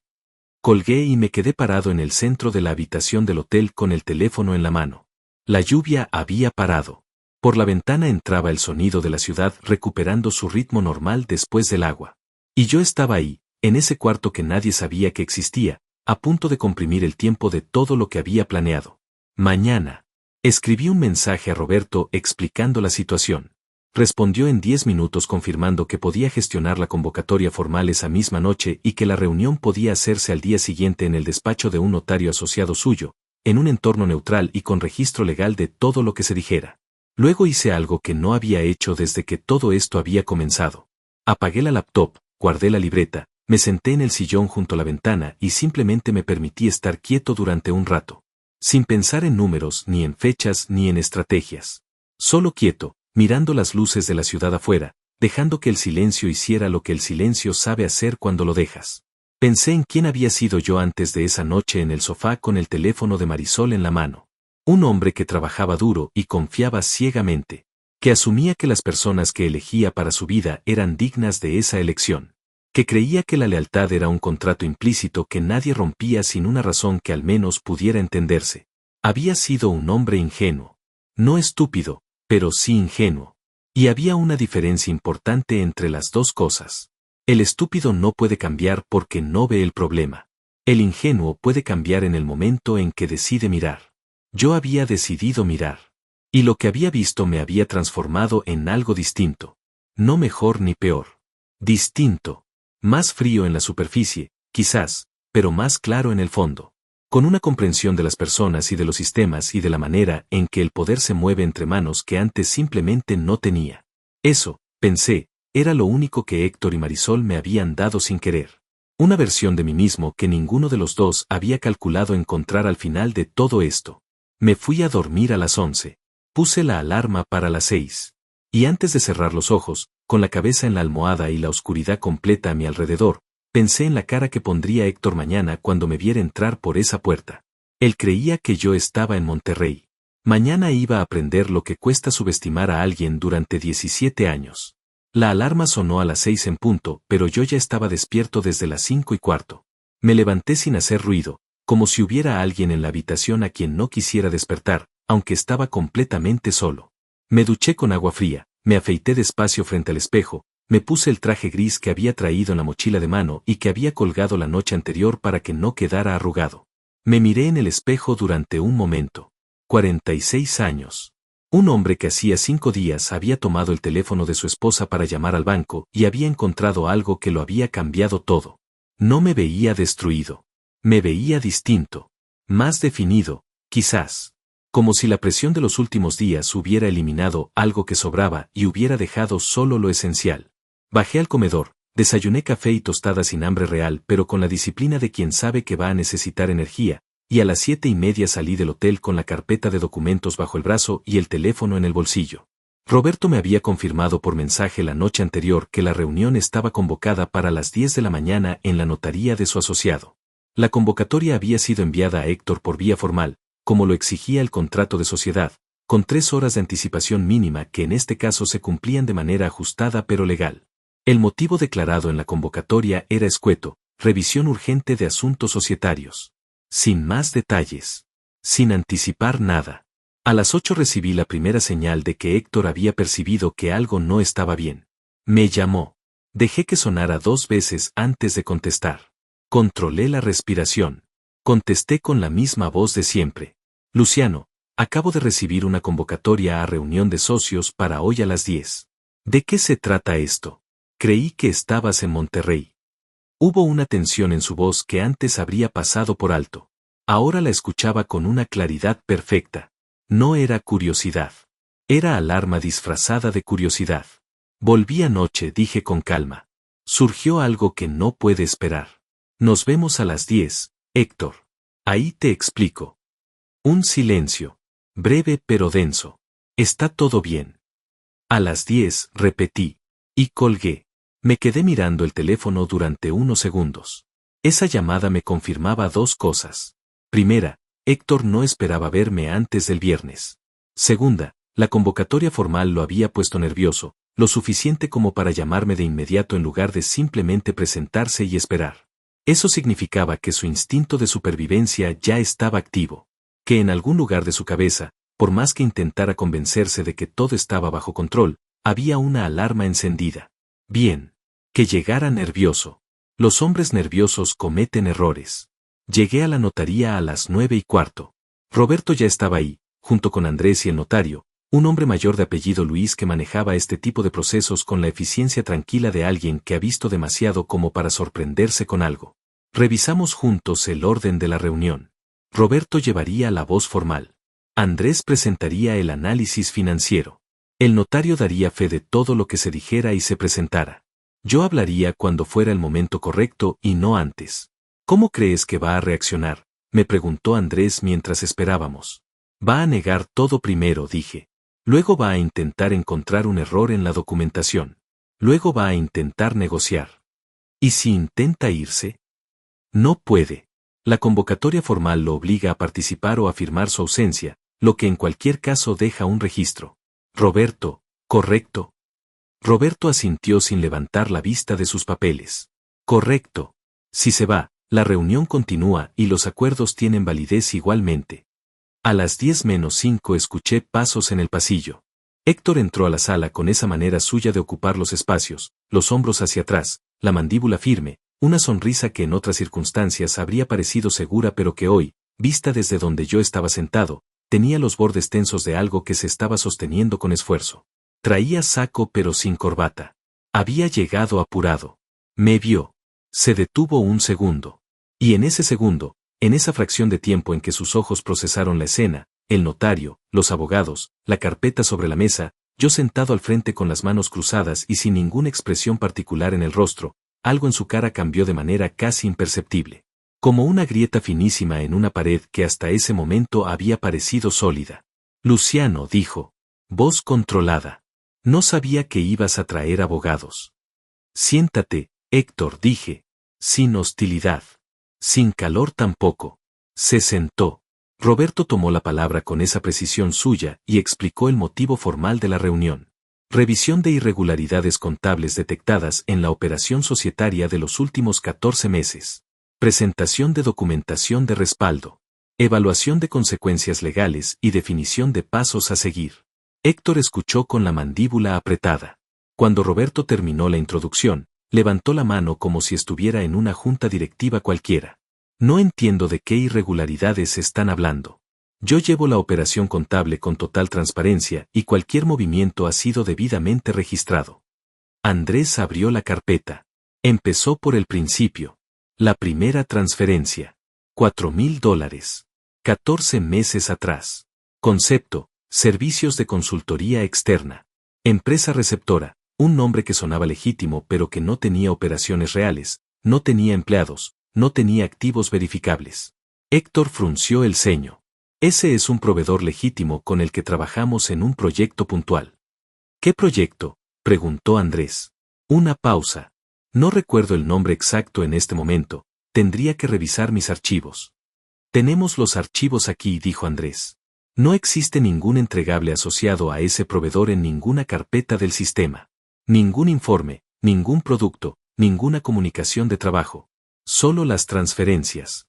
Colgué y me quedé parado en el centro de la habitación del hotel con el teléfono en la mano. La lluvia había parado. Por la ventana entraba el sonido de la ciudad recuperando su ritmo normal después del agua. Y yo estaba ahí, en ese cuarto que nadie sabía que existía, a punto de comprimir el tiempo de todo lo que había planeado. Mañana. Escribí un mensaje a Roberto explicando la situación. Respondió en 10 minutos confirmando que podía gestionar la convocatoria formal esa misma noche y que la reunión podía hacerse al día siguiente en el despacho de un notario asociado suyo, en un entorno neutral y con registro legal de todo lo que se dijera. Luego hice algo que no había hecho desde que todo esto había comenzado. Apagué la laptop, guardé la libreta, me senté en el sillón junto a la ventana y simplemente me permití estar quieto durante un rato. Sin pensar en números, ni en fechas, ni en estrategias. Solo quieto, mirando las luces de la ciudad afuera, dejando que el silencio hiciera lo que el silencio sabe hacer cuando lo dejas. Pensé en quién había sido yo antes de esa noche en el sofá con el teléfono de Marisol en la mano. Un hombre que trabajaba duro y confiaba ciegamente, que asumía que las personas que elegía para su vida eran dignas de esa elección, que creía que la lealtad era un contrato implícito que nadie rompía sin una razón que al menos pudiera entenderse. Había sido un hombre ingenuo. No estúpido, pero sí ingenuo. Y había una diferencia importante entre las dos cosas. El estúpido no puede cambiar porque no ve el problema. El ingenuo puede cambiar en el momento en que decide mirar. Yo había decidido mirar. Y lo que había visto me había transformado en algo distinto. No mejor ni peor. Distinto. Más frío en la superficie, quizás, pero más claro en el fondo. Con una comprensión de las personas y de los sistemas y de la manera en que el poder se mueve entre manos que antes simplemente no tenía. Eso, pensé, era lo único que Héctor y Marisol me habían dado sin querer. Una versión de mí mismo que ninguno de los dos había calculado encontrar al final de todo esto. Me fui a dormir a las 11. Puse la alarma para las 6. Y antes de cerrar los ojos, con la cabeza en la almohada y la oscuridad completa a mi alrededor, pensé en la cara que pondría Héctor mañana cuando me viera entrar por esa puerta. Él creía que yo estaba en Monterrey. Mañana iba a aprender lo que cuesta subestimar a alguien durante 17 años. La alarma sonó a las 6 en punto, pero yo ya estaba despierto desde las 5:15. Me levanté sin hacer ruido, como si hubiera alguien en la habitación a quien no quisiera despertar, aunque estaba completamente solo. Me duché con agua fría, me afeité despacio frente al espejo, me puse el traje gris que había traído en la mochila de mano y que había colgado la noche anterior para que no quedara arrugado. Me miré en el espejo durante un momento. 46 años. Un hombre que hacía 5 días había tomado el teléfono de su esposa para llamar al banco y había encontrado algo que lo había cambiado todo. No me veía destruido. Me veía distinto. Más definido, quizás. Como si la presión de los últimos días hubiera eliminado algo que sobraba y hubiera dejado solo lo esencial. Bajé al comedor, desayuné café y tostada sin hambre real pero con la disciplina de quien sabe que va a necesitar energía, y a las 7:30 salí del hotel con la carpeta de documentos bajo el brazo y el teléfono en el bolsillo. Roberto me había confirmado por mensaje la noche anterior que la reunión estaba convocada para las 10 de la mañana en la notaría de su asociado. La convocatoria había sido enviada a Héctor por vía formal, como lo exigía el contrato de sociedad, con 3 horas de anticipación mínima que en este caso se cumplían de manera ajustada pero legal. El motivo declarado en la convocatoria era escueto, revisión urgente de asuntos societarios. Sin más detalles. Sin anticipar nada. A las 8 recibí la primera señal de que Héctor había percibido que algo no estaba bien. Me llamó. Dejé que sonara 2 veces antes de contestar. Controlé la respiración. Contesté con la misma voz de siempre. Luciano, acabo de recibir una convocatoria a reunión de socios para hoy a las 10. ¿De qué se trata esto? Creí que estabas en Monterrey. Hubo una tensión en su voz que antes habría pasado por alto. Ahora la escuchaba con una claridad perfecta. No era curiosidad. Era alarma disfrazada de curiosidad. Volví anoche, dije con calma. Surgió algo que no puede esperar. Nos vemos a las 10, Héctor. Ahí te explico. Un silencio. Breve pero denso. Está todo bien. A las 10, repetí. Y colgué. Me quedé mirando el teléfono durante unos segundos. Esa llamada me confirmaba 2 cosas. Primera, Héctor no esperaba verme antes del viernes. Segunda, la convocatoria formal lo había puesto nervioso, lo suficiente como para llamarme de inmediato en lugar de simplemente presentarse y esperar. Eso significaba que su instinto de supervivencia ya estaba activo, que en algún lugar de su cabeza, por más que intentara convencerse de que todo estaba bajo control, había una alarma encendida. Bien. Que llegara nervioso. Los hombres nerviosos cometen errores. Llegué a la notaría a las 9:15. Roberto ya estaba ahí, junto con Andrés y el notario, un hombre mayor de apellido Luis que manejaba este tipo de procesos con la eficiencia tranquila de alguien que ha visto demasiado como para sorprenderse con algo. Revisamos juntos el orden de la reunión. Roberto llevaría la voz formal. Andrés presentaría el análisis financiero. El notario daría fe de todo lo que se dijera y se presentara. Yo hablaría cuando fuera el momento correcto y no antes. ¿Cómo crees que va a reaccionar?, me preguntó Andrés mientras esperábamos. Va a negar todo primero, dije. Luego va a intentar encontrar un error en la documentación. Luego va a intentar negociar. ¿Y si intenta irse? No puede. La convocatoria formal lo obliga a participar o a firmar su ausencia, lo que en cualquier caso deja un registro. Roberto, ¿correcto? Roberto asintió sin levantar la vista de sus papeles. Correcto. Si se va, la reunión continúa y los acuerdos tienen validez igualmente. A las 10:05 escuché pasos en el pasillo. Héctor entró a la sala con esa manera suya de ocupar los espacios, los hombros hacia atrás, la mandíbula firme, una sonrisa que en otras circunstancias habría parecido segura pero que hoy, vista desde donde yo estaba sentado, tenía los bordes tensos de algo que se estaba sosteniendo con esfuerzo. Traía saco pero sin corbata. Había llegado apurado. Me vio. Se detuvo un segundo. Y en ese segundo, en esa fracción de tiempo en que sus ojos procesaron la escena, el notario, los abogados, la carpeta sobre la mesa, yo sentado al frente con las manos cruzadas y sin ninguna expresión particular en el rostro, algo en su cara cambió de manera casi imperceptible. Como una grieta finísima en una pared que hasta ese momento había parecido sólida. Luciano, dijo. Voz controlada. No sabía que ibas a traer abogados. Siéntate, Héctor, dije. Sin hostilidad. Sin calor tampoco. Se sentó. Roberto tomó la palabra con esa precisión suya y explicó el motivo formal de la reunión. Revisión de irregularidades contables detectadas en la operación societaria de los últimos 14 meses. Presentación de documentación de respaldo. Evaluación de consecuencias legales y definición de pasos a seguir. Héctor escuchó con la mandíbula apretada. Cuando Roberto terminó la introducción, levantó la mano como si estuviera en una junta directiva cualquiera. No entiendo de qué irregularidades están hablando. Yo llevo la operación contable con total transparencia y cualquier movimiento ha sido debidamente registrado. Andrés abrió la carpeta. Empezó por el principio. La primera transferencia. $4,000. 14 meses atrás. Concepto, servicios de consultoría externa. Empresa receptora. Un nombre que sonaba legítimo pero que no tenía operaciones reales, no tenía empleados, no tenía activos verificables. Héctor frunció el ceño. Ese es un proveedor legítimo con el que trabajamos en un proyecto puntual. ¿Qué proyecto?, preguntó Andrés. Una pausa. No recuerdo el nombre exacto en este momento, tendría que revisar mis archivos. Tenemos los archivos aquí, dijo Andrés. No existe ningún entregable asociado a ese proveedor en ninguna carpeta del sistema. Ningún informe, ningún producto, ninguna comunicación de trabajo. Solo las transferencias.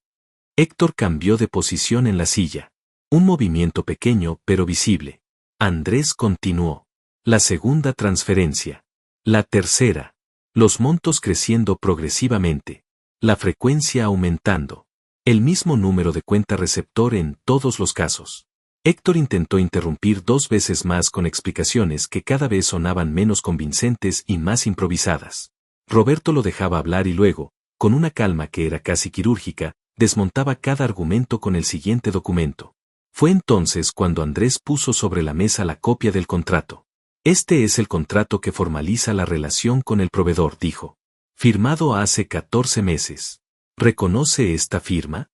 Héctor cambió de posición en la silla. Un movimiento pequeño pero visible. Andrés continuó. La segunda transferencia. La tercera. Los montos creciendo progresivamente. La frecuencia aumentando. El mismo número de cuenta receptor en todos los casos. Héctor intentó interrumpir 2 veces más con explicaciones que cada vez sonaban menos convincentes y más improvisadas. Roberto lo dejaba hablar y luego, con una calma que era casi quirúrgica, desmontaba cada argumento con el siguiente documento. Fue entonces cuando Andrés puso sobre la mesa la copia del contrato. Este es el contrato que formaliza la relación con el proveedor, dijo. Firmado hace 14 meses. ¿Reconoce esta firma?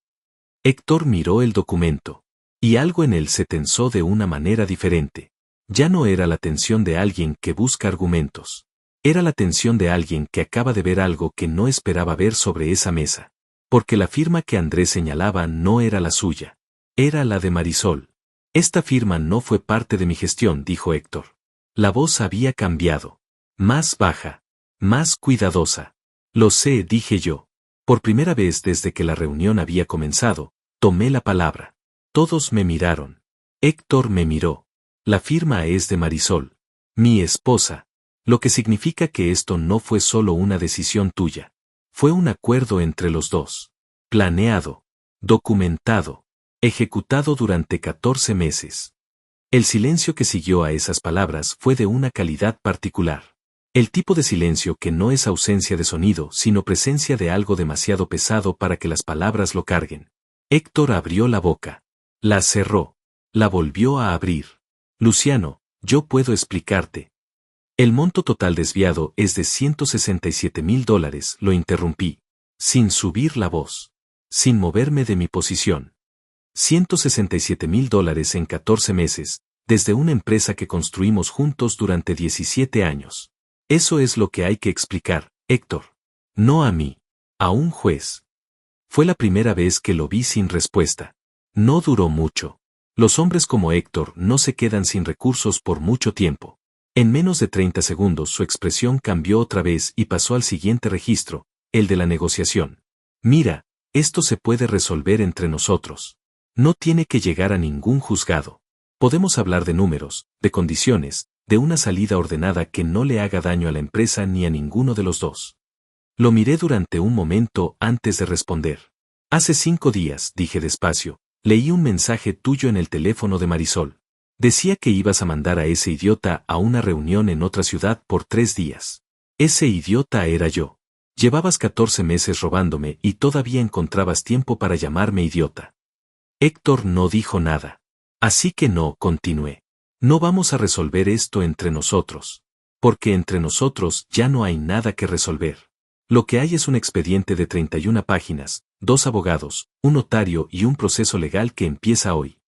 Héctor miró el documento. Y algo en él se tensó de una manera diferente. Ya no era la tensión de alguien que busca argumentos. Era la tensión de alguien que acaba de ver algo que no esperaba ver sobre esa mesa. Porque la firma que Andrés señalaba no era la suya. Era la de Marisol. Esta firma no fue parte de mi gestión, dijo Héctor. La voz había cambiado. Más baja. Más cuidadosa. Lo sé, dije yo. Por primera vez desde que la reunión había comenzado, tomé la palabra. Todos me miraron. Héctor me miró. La firma es de Marisol. Mi esposa. Lo que significa que esto no fue solo una decisión tuya. Fue un acuerdo entre los dos. Planeado, documentado, ejecutado durante 14 meses. El silencio que siguió a esas palabras fue de una calidad particular. El tipo de silencio que no es ausencia de sonido, sino presencia de algo demasiado pesado para que las palabras lo carguen. Héctor abrió la boca. La cerró. La volvió a abrir. Luciano, yo puedo explicarte. El monto total desviado es de $167,000, lo interrumpí. Sin subir la voz. Sin moverme de mi posición. $167,000 en 14 meses, desde una empresa que construimos juntos durante 17 años. Eso es lo que hay que explicar, Héctor. No a mí. A un juez. Fue la primera vez que lo vi sin respuesta. No duró mucho. Los hombres como Héctor no se quedan sin recursos por mucho tiempo. En menos de 30 segundos su expresión cambió otra vez y pasó al siguiente registro, el de la negociación. Mira, esto se puede resolver entre nosotros. No tiene que llegar a ningún juzgado. Podemos hablar de números, de condiciones, de una salida ordenada que no le haga daño a la empresa ni a ninguno de los dos. Lo miré durante un momento antes de responder. Hace 5 días, dije despacio, leí un mensaje tuyo en el teléfono de Marisol. Decía que ibas a mandar a ese idiota a una reunión en otra ciudad por 3 días. Ese idiota era yo. Llevabas 14 meses robándome y todavía encontrabas tiempo para llamarme idiota. Héctor no dijo nada. Así que no, continué. No vamos a resolver esto entre nosotros. Porque entre nosotros ya no hay nada que resolver. Lo que hay es un expediente de 31 páginas, 2 abogados, un notario y un proceso legal que empieza hoy.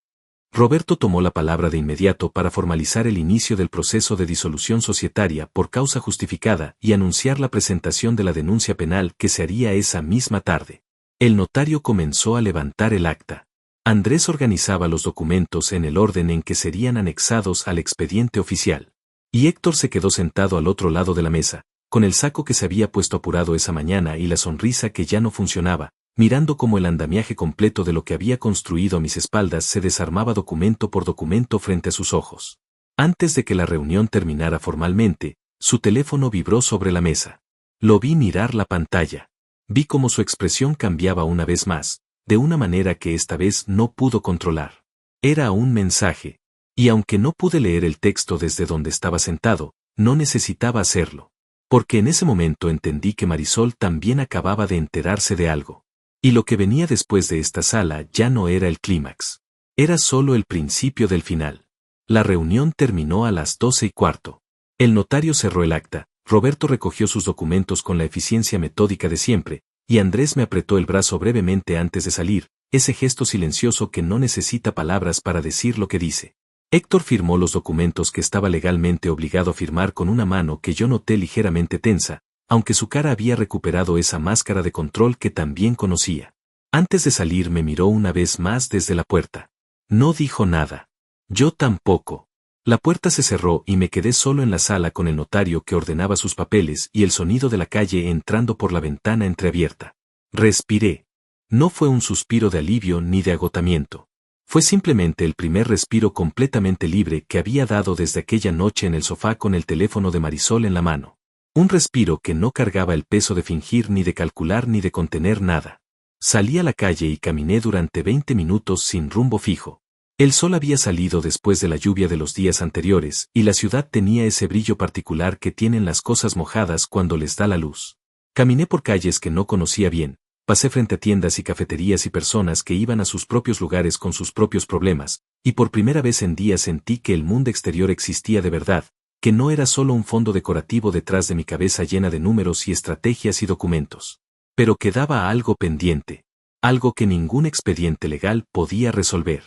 Roberto tomó la palabra de inmediato para formalizar el inicio del proceso de disolución societaria por causa justificada y anunciar la presentación de la denuncia penal que se haría esa misma tarde. El notario comenzó a levantar el acta. Andrés organizaba los documentos en el orden en que serían anexados al expediente oficial. Y Héctor se quedó sentado al otro lado de la mesa, con el saco que se había puesto apurado esa mañana y la sonrisa que ya no funcionaba, mirando cómo el andamiaje completo de lo que había construido a mis espaldas se desarmaba documento por documento frente a sus ojos. Antes de que la reunión terminara formalmente, su teléfono vibró sobre la mesa. Lo vi mirar la pantalla. Vi cómo su expresión cambiaba una vez más, de una manera que esta vez no pudo controlar. Era un mensaje. Y aunque no pude leer el texto desde donde estaba sentado, no necesitaba hacerlo. Porque en ese momento entendí que Marisol también acababa de enterarse de algo. Y lo que venía después de esta sala ya no era el clímax. Era solo el principio del final. La reunión terminó a las 12:15. El notario cerró el acta, Roberto recogió sus documentos con la eficiencia metódica de siempre, y Andrés me apretó el brazo brevemente antes de salir, ese gesto silencioso que no necesita palabras para decir lo que dice. Héctor firmó los documentos que estaba legalmente obligado a firmar con una mano que yo noté ligeramente tensa, aunque su cara había recuperado esa máscara de control que también conocía. Antes de salir me miró una vez más desde la puerta. No dijo nada. Yo tampoco. La puerta se cerró y me quedé solo en la sala con el notario que ordenaba sus papeles y el sonido de la calle entrando por la ventana entreabierta. Respiré. No fue un suspiro de alivio ni de agotamiento. Fue simplemente el primer respiro completamente libre que había dado desde aquella noche en el sofá con el teléfono de Marisol en la mano. Un respiro que no cargaba el peso de fingir ni de calcular ni de contener nada. Salí a la calle y caminé durante 20 minutos sin rumbo fijo. El sol había salido después de la lluvia de los días anteriores y la ciudad tenía ese brillo particular que tienen las cosas mojadas cuando les da la luz. Caminé por calles que no conocía bien, pasé frente a tiendas y cafeterías y personas que iban a sus propios lugares con sus propios problemas, y por primera vez en días sentí que el mundo exterior existía de verdad, que no era solo un fondo decorativo detrás de mi cabeza llena de números y estrategias y documentos. Pero quedaba algo pendiente, algo que ningún expediente legal podía resolver.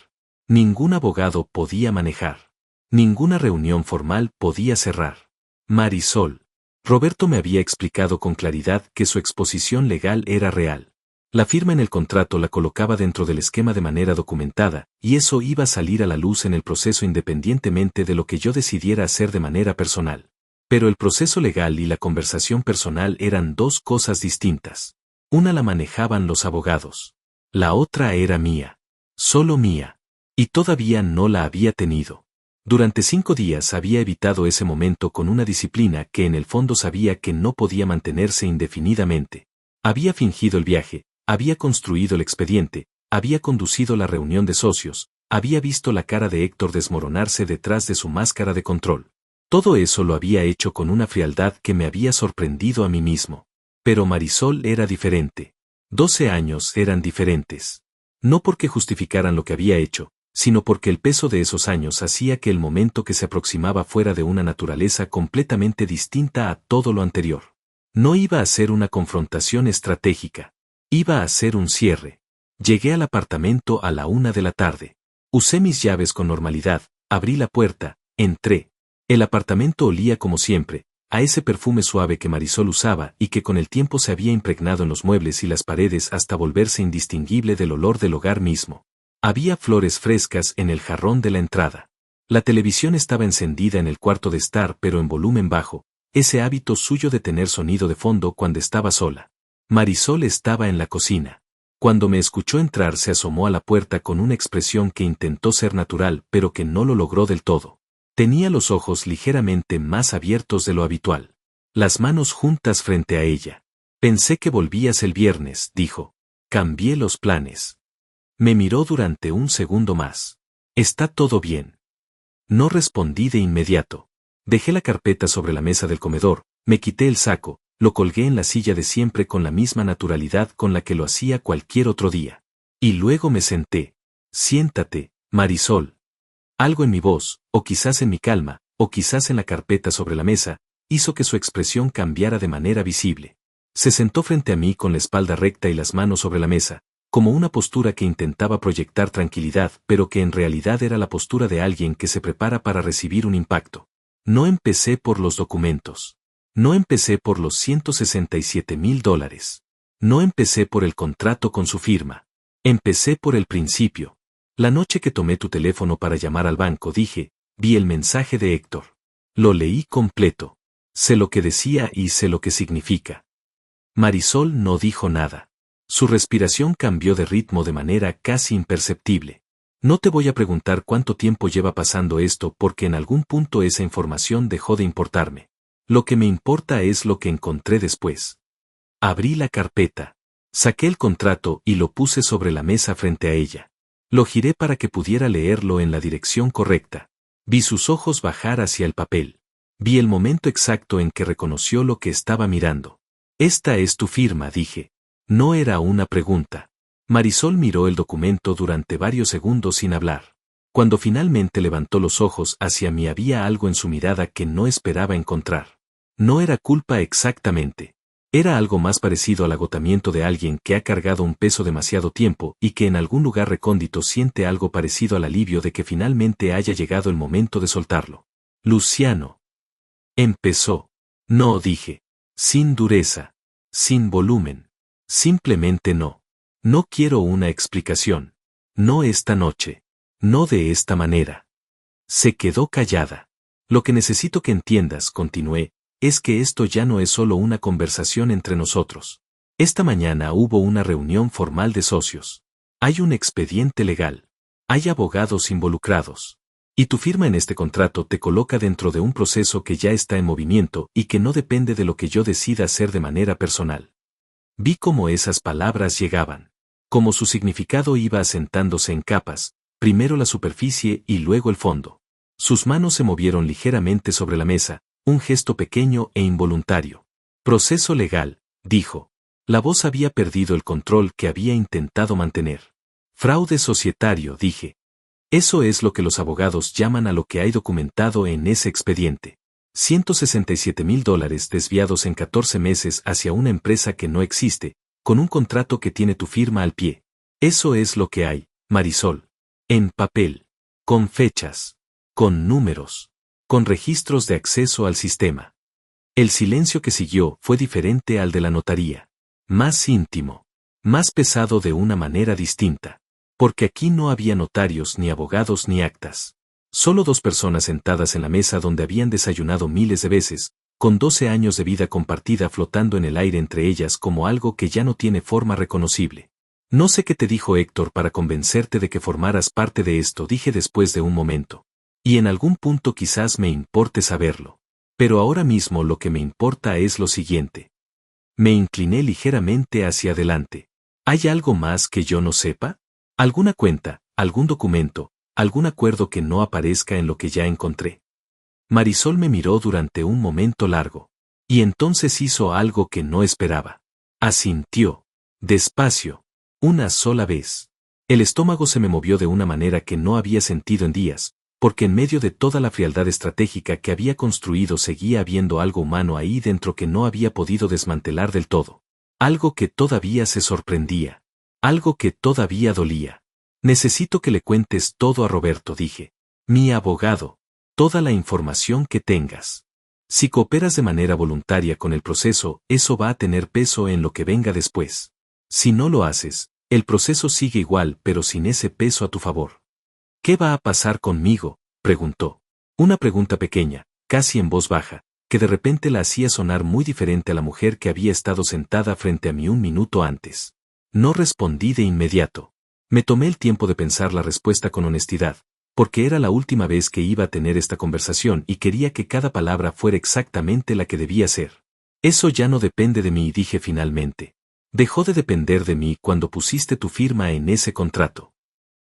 Ningún abogado podía manejar. Ninguna reunión formal podía cerrar. Marisol. Roberto me había explicado con claridad que su exposición legal era real. La firma en el contrato la colocaba dentro del esquema de manera documentada, y eso iba a salir a la luz en el proceso independientemente de lo que yo decidiera hacer de manera personal. Pero el proceso legal y la conversación personal eran dos cosas distintas. Una la manejaban los abogados. La otra era mía. Solo mía. Y todavía no la había tenido. Durante 5 días había evitado ese momento con una disciplina que en el fondo sabía que no podía mantenerse indefinidamente. Había fingido el viaje, había construido el expediente, había conducido la reunión de socios, había visto la cara de Héctor desmoronarse detrás de su máscara de control. Todo eso lo había hecho con una frialdad que me había sorprendido a mí mismo. Pero Marisol era diferente. 12 años eran diferentes. No porque justificaran lo que había hecho, sino porque el peso de esos años hacía que el momento que se aproximaba fuera de una naturaleza completamente distinta a todo lo anterior. No iba a ser una confrontación estratégica. Iba a ser un cierre. Llegué al apartamento a la 1 de la tarde. Usé mis llaves con normalidad, abrí la puerta, entré. El apartamento olía como siempre, a ese perfume suave que Marisol usaba y que con el tiempo se había impregnado en los muebles y las paredes hasta volverse indistinguible del olor del hogar mismo. Había flores frescas en el jarrón de la entrada. La televisión estaba encendida en el cuarto de estar pero en volumen bajo, ese hábito suyo de tener sonido de fondo cuando estaba sola. Marisol estaba en la cocina. Cuando me escuchó entrar se asomó a la puerta con una expresión que intentó ser natural pero que no lo logró del todo. Tenía los ojos ligeramente más abiertos de lo habitual. Las manos juntas frente a ella. Pensé que volvías el viernes, dijo. Cambié los planes. Me miró durante un segundo más. ¿Está todo bien? No respondí de inmediato. Dejé la carpeta sobre la mesa del comedor, me quité el saco, lo colgué en la silla de siempre con la misma naturalidad con la que lo hacía cualquier otro día. Y luego me senté. Siéntate, Marisol. Algo en mi voz, o quizás en mi calma, o quizás en la carpeta sobre la mesa, hizo que su expresión cambiara de manera visible. Se sentó frente a mí con la espalda recta y las manos sobre la mesa, como una postura que intentaba proyectar tranquilidad, pero que en realidad era la postura de alguien que se prepara para recibir un impacto. No empecé por los documentos. No empecé por los $167,000. No empecé por el contrato con su firma. Empecé por el principio. La noche que tomé tu teléfono para llamar al banco dije, vi el mensaje de Héctor. Lo leí completo. Sé lo que decía y sé lo que significa. Marisol no dijo nada. Su respiración cambió de ritmo de manera casi imperceptible. No te voy a preguntar cuánto tiempo lleva pasando esto porque en algún punto esa información dejó de importarme. Lo que me importa es lo que encontré después. Abrí la carpeta. Saqué el contrato y lo puse sobre la mesa frente a ella. Lo giré para que pudiera leerlo en la dirección correcta. Vi sus ojos bajar hacia el papel. Vi el momento exacto en que reconoció lo que estaba mirando. Esta es tu firma, dije. No era una pregunta. Marisol miró el documento durante varios segundos sin hablar. Cuando finalmente levantó los ojos hacia mí había algo en su mirada que no esperaba encontrar. No era culpa exactamente. Era algo más parecido al agotamiento de alguien que ha cargado un peso demasiado tiempo y que en algún lugar recóndito siente algo parecido al alivio de que finalmente haya llegado el momento de soltarlo. Luciano. Empezó. No, dije. Sin dureza. Sin volumen. Simplemente no. No quiero una explicación. No esta noche. No de esta manera. Se quedó callada. Lo que necesito que entiendas, continué, es que esto ya no es solo una conversación entre nosotros. Esta mañana hubo una reunión formal de socios. Hay un expediente legal. Hay abogados involucrados. Y tu firma en este contrato te coloca dentro de un proceso que ya está en movimiento y que no depende de lo que yo decida hacer de manera personal. Vi cómo esas palabras llegaban. Cómo su significado iba asentándose en capas, primero la superficie y luego el fondo. Sus manos se movieron ligeramente sobre la mesa, un gesto pequeño e involuntario. Proceso legal, dijo. La voz había perdido el control que había intentado mantener. Fraude societario, dije. Eso es lo que los abogados llaman a lo que hay documentado en ese expediente. $167,000 desviados en 14 meses hacia una empresa que no existe, con un contrato que tiene tu firma al pie. Eso es lo que hay, Marisol. En papel. Con fechas. Con números. Con registros de acceso al sistema. El silencio que siguió fue diferente al de la notaría. Más íntimo. Más pesado de una manera distinta. Porque aquí no había notarios ni abogados ni actas. Solo 2 personas sentadas en la mesa donde habían desayunado miles de veces, con 12 años de vida compartida flotando en el aire entre ellas como algo que ya no tiene forma reconocible. No sé qué te dijo Héctor para convencerte de que formaras parte de esto, dije después de un momento. Y en algún punto quizás me importe saberlo. Pero ahora mismo lo que me importa es lo siguiente. Me incliné ligeramente hacia adelante. ¿Hay algo más que yo no sepa? ¿Alguna cuenta, algún documento, algún acuerdo que no aparezca en lo que ya encontré? Marisol me miró durante un momento largo. Y entonces hizo algo que no esperaba. Asintió. Despacio. Una sola vez. El estómago se me movió de una manera que no había sentido en días, porque en medio de toda la frialdad estratégica que había construido seguía habiendo algo humano ahí dentro que no había podido desmantelar del todo. Algo que todavía se sorprendía. Algo que todavía dolía. Necesito que le cuentes todo a Roberto, dije. Mi abogado. Toda la información que tengas. Si cooperas de manera voluntaria con el proceso, eso va a tener peso en lo que venga después. Si no lo haces, el proceso sigue igual pero sin ese peso a tu favor. ¿Qué va a pasar conmigo?, preguntó. Una pregunta pequeña, casi en voz baja, que de repente la hacía sonar muy diferente a la mujer que había estado sentada frente a mí un minuto antes. No respondí de inmediato. Me tomé el tiempo de pensar la respuesta con honestidad, porque era la última vez que iba a tener esta conversación y quería que cada palabra fuera exactamente la que debía ser. Eso ya no depende de mí, dije finalmente. Dejó de depender de mí cuando pusiste tu firma en ese contrato.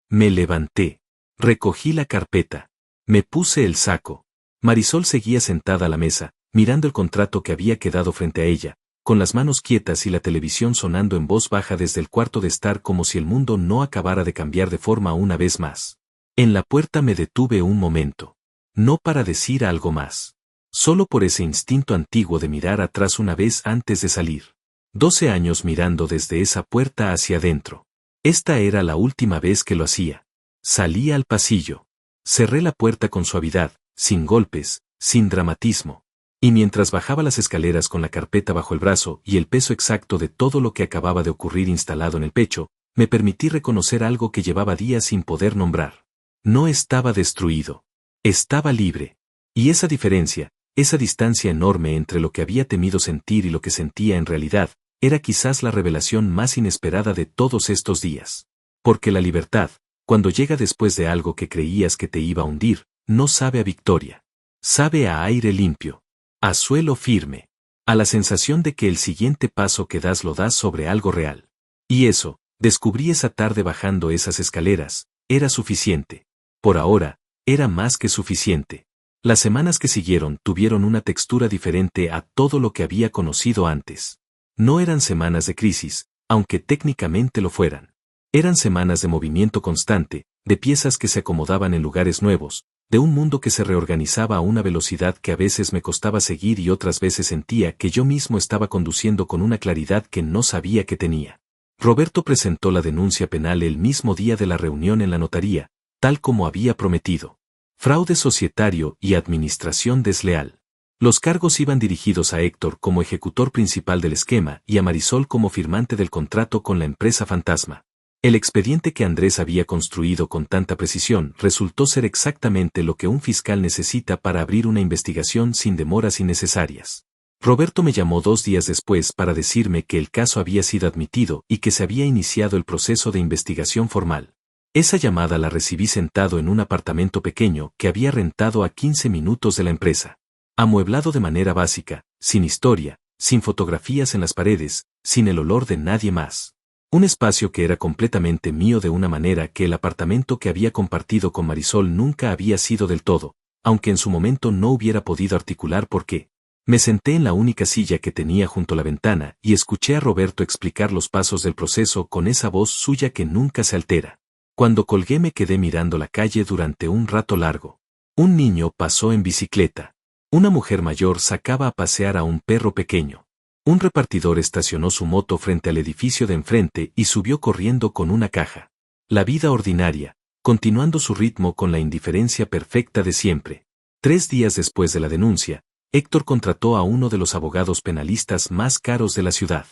Me levanté. Recogí la carpeta. Me puse el saco. Marisol seguía sentada a la mesa, mirando el contrato que había quedado frente a ella, con las manos quietas y la televisión sonando en voz baja desde el cuarto de estar como si el mundo no acabara de cambiar de forma una vez más. En la puerta me detuve un momento. No para decir algo más. Solo por ese instinto antiguo de mirar atrás una vez antes de salir. 12 años mirando desde esa puerta hacia adentro. Esta era la última vez que lo hacía. Salí al pasillo. Cerré la puerta con suavidad, sin golpes, sin dramatismo. Y mientras bajaba las escaleras con la carpeta bajo el brazo y el peso exacto de todo lo que acababa de ocurrir instalado en el pecho, me permití reconocer algo que llevaba días sin poder nombrar. No estaba destruido. Estaba libre. Y esa diferencia, esa distancia enorme entre lo que había temido sentir y lo que sentía en realidad, era quizás la revelación más inesperada de todos estos días. Porque la libertad, cuando llega después de algo que creías que te iba a hundir, no sabe a victoria. Sabe a aire limpio. A suelo firme. A la sensación de que el siguiente paso que das lo das sobre algo real. Y eso, descubrí esa tarde bajando esas escaleras, era suficiente. Por ahora, era más que suficiente. Las semanas que siguieron tuvieron una textura diferente a todo lo que había conocido antes. No eran semanas de crisis, aunque técnicamente lo fueran. Eran semanas de movimiento constante, de piezas que se acomodaban en lugares nuevos, de un mundo que se reorganizaba a una velocidad que a veces me costaba seguir y otras veces sentía que yo mismo estaba conduciendo con una claridad que no sabía que tenía. Roberto presentó la denuncia penal el mismo día de la reunión en la notaría, tal como había prometido. Fraude societario y administración desleal. Los cargos iban dirigidos a Héctor como ejecutor principal del esquema y a Marisol como firmante del contrato con la empresa fantasma. El expediente que Andrés había construido con tanta precisión resultó ser exactamente lo que un fiscal necesita para abrir una investigación sin demoras innecesarias. Roberto me llamó 2 días después para decirme que el caso había sido admitido y que se había iniciado el proceso de investigación formal. Esa llamada la recibí sentado en un apartamento pequeño que había rentado a 15 minutos de la empresa. Amueblado de manera básica, sin historia, sin fotografías en las paredes, sin el olor de nadie más. Un espacio que era completamente mío de una manera que el apartamento que había compartido con Marisol nunca había sido del todo, aunque en su momento no hubiera podido articular por qué. Me senté en la única silla que tenía junto a la ventana y escuché a Roberto explicar los pasos del proceso con esa voz suya que nunca se altera. Cuando colgué me quedé mirando la calle durante un rato largo. Un niño pasó en bicicleta. Una mujer mayor sacaba a pasear a un perro pequeño. Un repartidor estacionó su moto frente al edificio de enfrente y subió corriendo con una caja. La vida ordinaria, continuando su ritmo con la indiferencia perfecta de siempre. 3 días después de la denuncia, Héctor contrató a uno de los abogados penalistas más caros de la ciudad.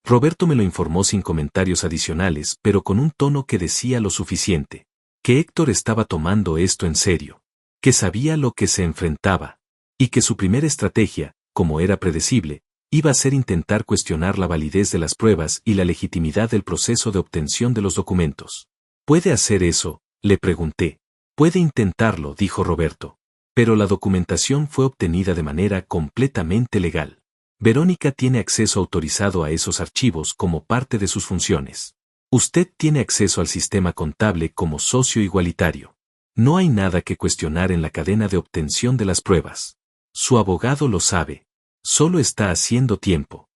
Roberto me lo informó sin comentarios adicionales, pero con un tono que decía lo suficiente. Que Héctor estaba tomando esto en serio. Que sabía lo que se enfrentaba. Y que su primera estrategia, como era predecible, iba a ser intentar cuestionar la validez de las pruebas y la legitimidad del proceso de obtención de los documentos. ¿Puede hacer eso?, le pregunté. Puede intentarlo, dijo Roberto. Pero la documentación fue obtenida de manera completamente legal. Verónica tiene acceso autorizado a esos archivos como parte de sus funciones. Usted tiene acceso al sistema contable como socio igualitario. No hay nada que cuestionar en la cadena de obtención de las pruebas. Su abogado lo sabe. Solo está haciendo tiempo.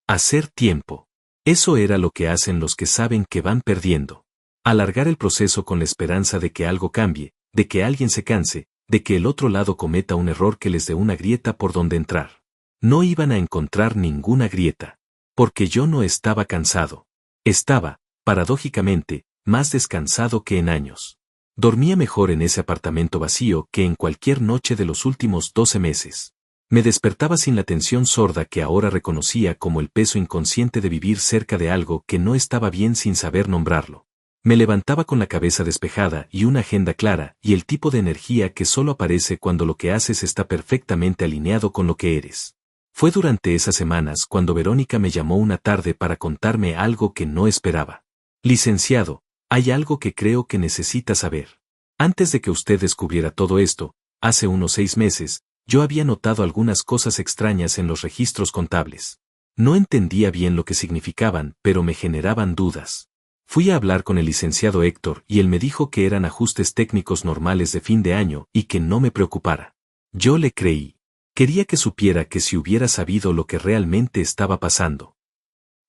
Hacer tiempo. Eso era lo que hacen los que saben que van perdiendo. Alargar el proceso con la esperanza de que algo cambie, de que alguien se canse, de que el otro lado cometa un error que les dé una grieta por donde entrar. No iban a encontrar ninguna grieta. Porque yo no estaba cansado. Estaba, paradójicamente, más descansado que en años. Dormía mejor en ese apartamento vacío que en cualquier noche de los últimos 12 meses. Me despertaba sin la tensión sorda que ahora reconocía como el peso inconsciente de vivir cerca de algo que no estaba bien sin saber nombrarlo. Me levantaba con la cabeza despejada y una agenda clara y el tipo de energía que solo aparece cuando lo que haces está perfectamente alineado con lo que eres. Fue durante esas semanas cuando Verónica me llamó una tarde para contarme algo que no esperaba. Licenciado, hay algo que creo que necesita saber. Antes de que usted descubriera todo esto, hace unos 6 meses, yo había notado algunas cosas extrañas en los registros contables. No entendía bien lo que significaban, pero me generaban dudas. Fui a hablar con el licenciado Héctor y él me dijo que eran ajustes técnicos normales de fin de año y que no me preocupara. Yo le creí. Quería que supiera que si hubiera sabido lo que realmente estaba pasando.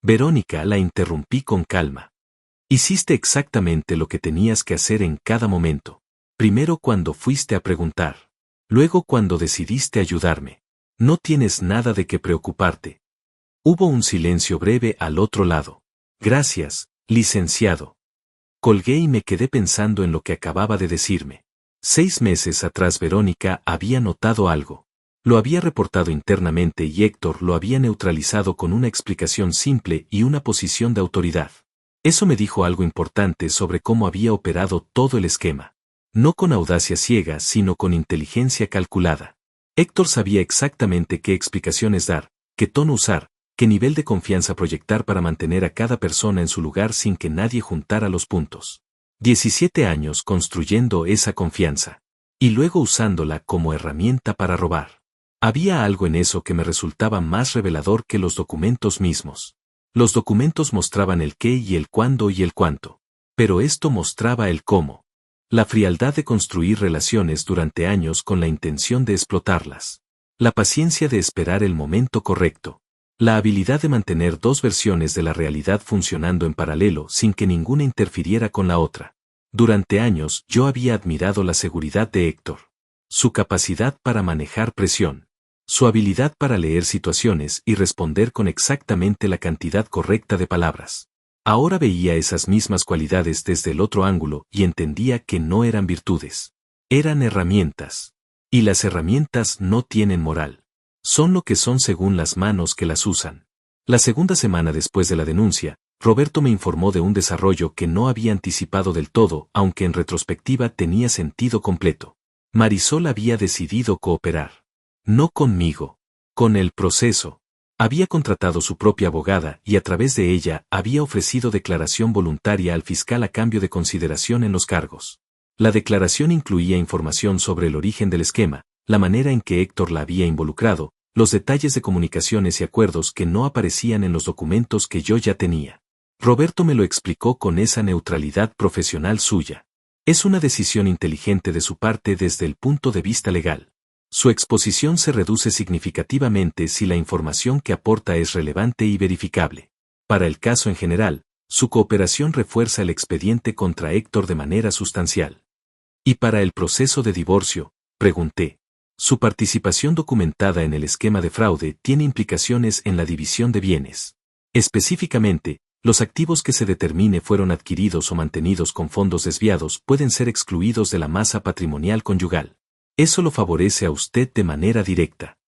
Verónica, la interrumpí con calma. Hiciste exactamente lo que tenías que hacer en cada momento. Primero cuando fuiste a preguntar. Luego cuando decidiste ayudarme. No tienes nada de qué preocuparte. Hubo un silencio breve al otro lado. Gracias, licenciado. Colgué y me quedé pensando en lo que acababa de decirme. 6 meses atrás Verónica había notado algo. Lo había reportado internamente y Héctor lo había neutralizado con una explicación simple y una posición de autoridad. Eso me dijo algo importante sobre cómo había operado todo el esquema. No con audacia ciega, sino con inteligencia calculada. Héctor sabía exactamente qué explicaciones dar, qué tono usar, qué nivel de confianza proyectar para mantener a cada persona en su lugar sin que nadie juntara los puntos. 17 años construyendo esa confianza. Y luego usándola como herramienta para robar. Había algo en eso que me resultaba más revelador que los documentos mismos. Los documentos mostraban el qué y el cuándo y el cuánto. Pero esto mostraba el cómo. La frialdad de construir relaciones durante años con la intención de explotarlas. La paciencia de esperar el momento correcto. La habilidad de mantener dos versiones de la realidad funcionando en paralelo sin que ninguna interfiriera con la otra. Durante años yo había admirado la seguridad de Héctor. Su capacidad para manejar presión. Su habilidad para leer situaciones y responder con exactamente la cantidad correcta de palabras. Ahora veía esas mismas cualidades desde el otro ángulo y entendía que no eran virtudes. Eran herramientas. Y las herramientas no tienen moral. Son lo que son según las manos que las usan. La segunda semana después de la denuncia, Roberto me informó de un desarrollo que no había anticipado del todo, aunque en retrospectiva tenía sentido completo. Marisol había decidido cooperar. No conmigo. Con el proceso. Había contratado su propia abogada y a través de ella había ofrecido declaración voluntaria al fiscal a cambio de consideración en los cargos. La declaración incluía información sobre el origen del esquema, la manera en que Héctor la había involucrado, los detalles de comunicaciones y acuerdos que no aparecían en los documentos que yo ya tenía. Roberto me lo explicó con esa neutralidad profesional suya. Es una decisión inteligente de su parte desde el punto de vista legal. Su exposición se reduce significativamente si la información que aporta es relevante y verificable. Para el caso en general, su cooperación refuerza el expediente contra Héctor de manera sustancial. ¿Y para el proceso de divorcio? Pregunté. Su participación documentada en el esquema de fraude tiene implicaciones en la división de bienes. Específicamente, los activos que se determine fueron adquiridos o mantenidos con fondos desviados pueden ser excluidos de la masa patrimonial conyugal. Eso lo favorece a usted de manera directa.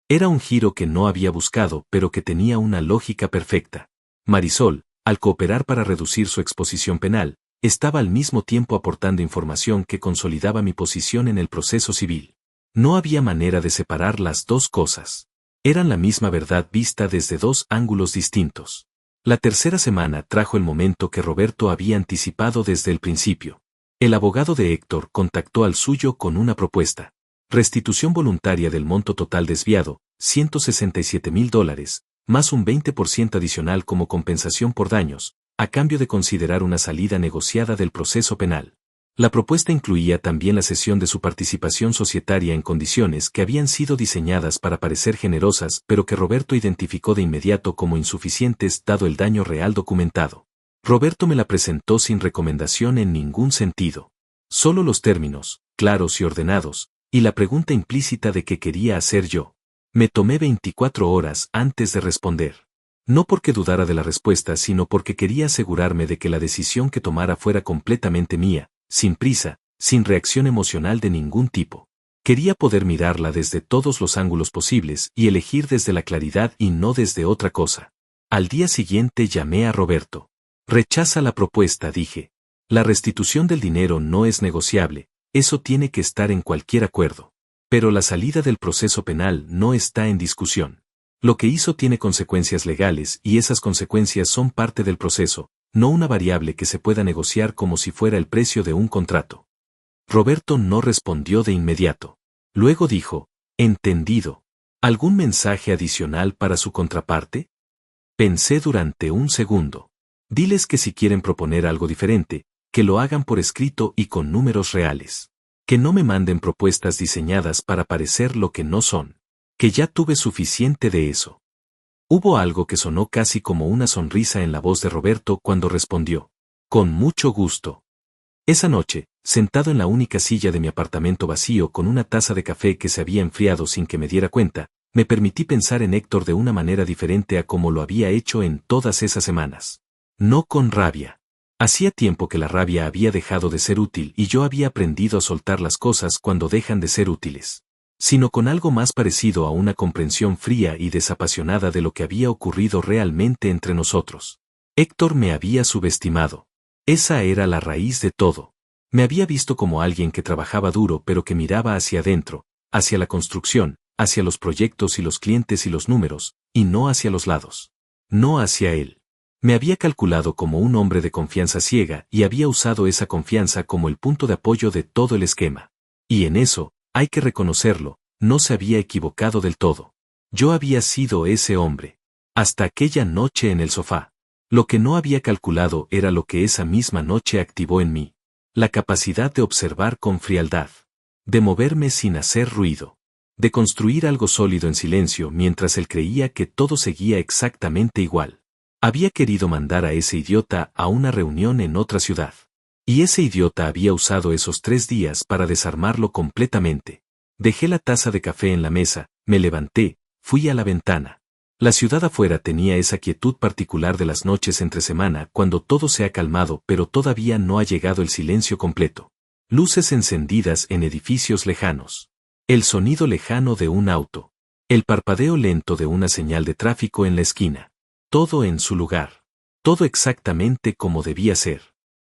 Era un giro que no había buscado, pero que tenía una lógica perfecta. Marisol, al cooperar para reducir su exposición penal, estaba al mismo tiempo aportando información que consolidaba mi posición en el proceso civil. No había manera de separar las dos cosas. Eran la misma verdad vista desde dos ángulos distintos. La tercera semana trajo el momento que Roberto había anticipado desde el principio. El abogado de Héctor contactó al suyo con una propuesta. Restitución voluntaria del monto total desviado, $167,000, más un 20% adicional como compensación por daños, a cambio de considerar una salida negociada del proceso penal. La propuesta incluía también la cesión de su participación societaria en condiciones que habían sido diseñadas para parecer generosas pero que Roberto identificó de inmediato como insuficientes dado el daño real documentado. Roberto me la presentó sin recomendación en ningún sentido. Solo los términos, claros y ordenados, y la pregunta implícita de qué quería hacer yo. Me tomé 24 horas antes de responder. No porque dudara de la respuesta, sino porque quería asegurarme de que la decisión que tomara fuera completamente mía, sin prisa, sin reacción emocional de ningún tipo. Quería poder mirarla desde todos los ángulos posibles y elegir desde la claridad y no desde otra cosa. Al día siguiente llamé a Roberto. Rechaza la propuesta, dije. La restitución del dinero no es negociable, eso tiene que estar en cualquier acuerdo. Pero la salida del proceso penal no está en discusión. Lo que hizo tiene consecuencias legales y esas consecuencias son parte del proceso, no una variable que se pueda negociar como si fuera el precio de un contrato. Roberto no respondió de inmediato. Luego dijo, entendido. ¿Algún mensaje adicional para su contraparte? Pensé durante un segundo. Diles que si quieren proponer algo diferente, que lo hagan por escrito y con números reales. Que no me manden propuestas diseñadas para parecer lo que no son. Que ya tuve suficiente de eso. Hubo algo que sonó casi como una sonrisa en la voz de Roberto cuando respondió. Con mucho gusto. Esa noche, sentado en la única silla de mi apartamento vacío con una taza de café que se había enfriado sin que me diera cuenta, me permití pensar en Héctor de una manera diferente a como lo había hecho en todas esas semanas. No con rabia. Hacía tiempo que la rabia había dejado de ser útil y yo había aprendido a soltar las cosas cuando dejan de ser útiles. Sino con algo más parecido a una comprensión fría y desapasionada de lo que había ocurrido realmente entre nosotros. Héctor me había subestimado. Esa era la raíz de todo. Me había visto como alguien que trabajaba duro pero que miraba hacia adentro, hacia la construcción, hacia los proyectos y los clientes y los números, y no hacia los lados. No hacia él. Me había calculado como un hombre de confianza ciega y había usado esa confianza como el punto de apoyo de todo el esquema. Y en eso, hay que reconocerlo, no se había equivocado del todo. Yo había sido ese hombre. Hasta aquella noche en el sofá. Lo que no había calculado era lo que esa misma noche activó en mí. La capacidad de observar con frialdad. De moverme sin hacer ruido. De construir algo sólido en silencio mientras él creía que todo seguía exactamente igual. Había querido mandar a ese idiota a una reunión en otra ciudad. Y ese idiota había usado esos 3 días para desarmarlo completamente. Dejé la taza de café en la mesa, me levanté, fui a la ventana. La ciudad afuera tenía esa quietud particular de las noches entre semana cuando todo se ha calmado pero todavía no ha llegado el silencio completo. Luces encendidas en edificios lejanos. El sonido lejano de un auto. El parpadeo lento de una señal de tráfico en la esquina. Todo en su lugar. Todo exactamente como debía ser.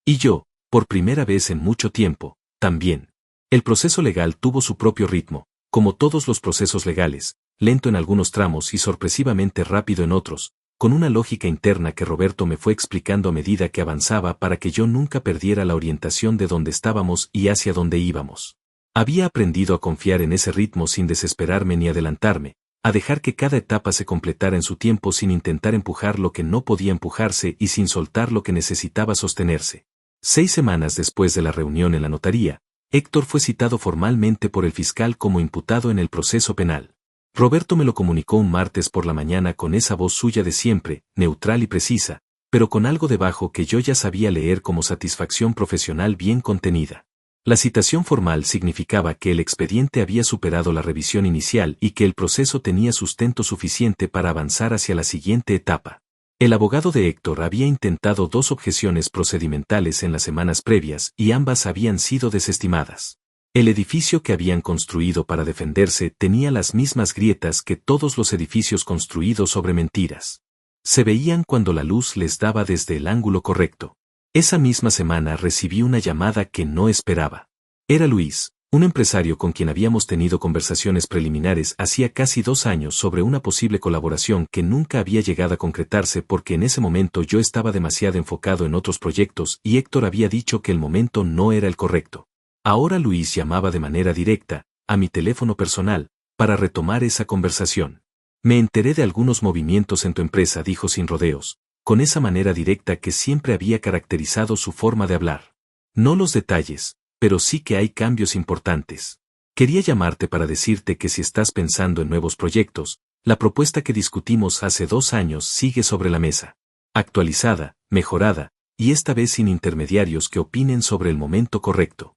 Y yo, por primera vez en mucho tiempo, también. El proceso legal tuvo su propio ritmo, como todos los procesos legales, lento en algunos tramos y sorpresivamente rápido en otros, con una lógica interna que Roberto me fue explicando a medida que avanzaba para que yo nunca perdiera la orientación de dónde estábamos y hacia dónde íbamos. Había aprendido a confiar en ese ritmo sin desesperarme ni adelantarme, a dejar que cada etapa se completara en su tiempo sin intentar empujar lo que no podía empujarse y sin soltar lo que necesitaba sostenerse. 6 semanas después de la reunión en la notaría, Héctor fue citado formalmente por el fiscal como imputado en el proceso penal. Roberto me lo comunicó un martes por la mañana con esa voz suya de siempre, neutral y precisa, pero con algo debajo que yo ya sabía leer como satisfacción profesional bien contenida. La citación formal significaba que el expediente había superado la revisión inicial y que el proceso tenía sustento suficiente para avanzar hacia la siguiente etapa. El abogado de Héctor había intentado 2 objeciones procedimentales en las semanas previas y ambas habían sido desestimadas. El edificio que habían construido para defenderse tenía las mismas grietas que todos los edificios construidos sobre mentiras. Se veían cuando la luz les daba desde el ángulo correcto. Esa misma semana recibí una llamada que no esperaba. Era Luis, Un empresario con quien habíamos tenido conversaciones preliminares hacía casi 2 años sobre una posible colaboración que nunca había llegado a concretarse porque en ese momento yo estaba demasiado enfocado en otros proyectos y Héctor había dicho que el momento no era el correcto. Ahora Luis llamaba de manera directa, a mi teléfono personal, para retomar esa conversación. Me enteré de algunos movimientos en tu empresa, dijo sin rodeos, con esa manera directa que siempre había caracterizado su forma de hablar. No los detalles, pero sí que hay cambios importantes. Quería llamarte para decirte que si estás pensando en nuevos proyectos, la propuesta que discutimos hace 2 años sigue sobre la mesa. Actualizada, mejorada, y esta vez sin intermediarios que opinen sobre el momento correcto.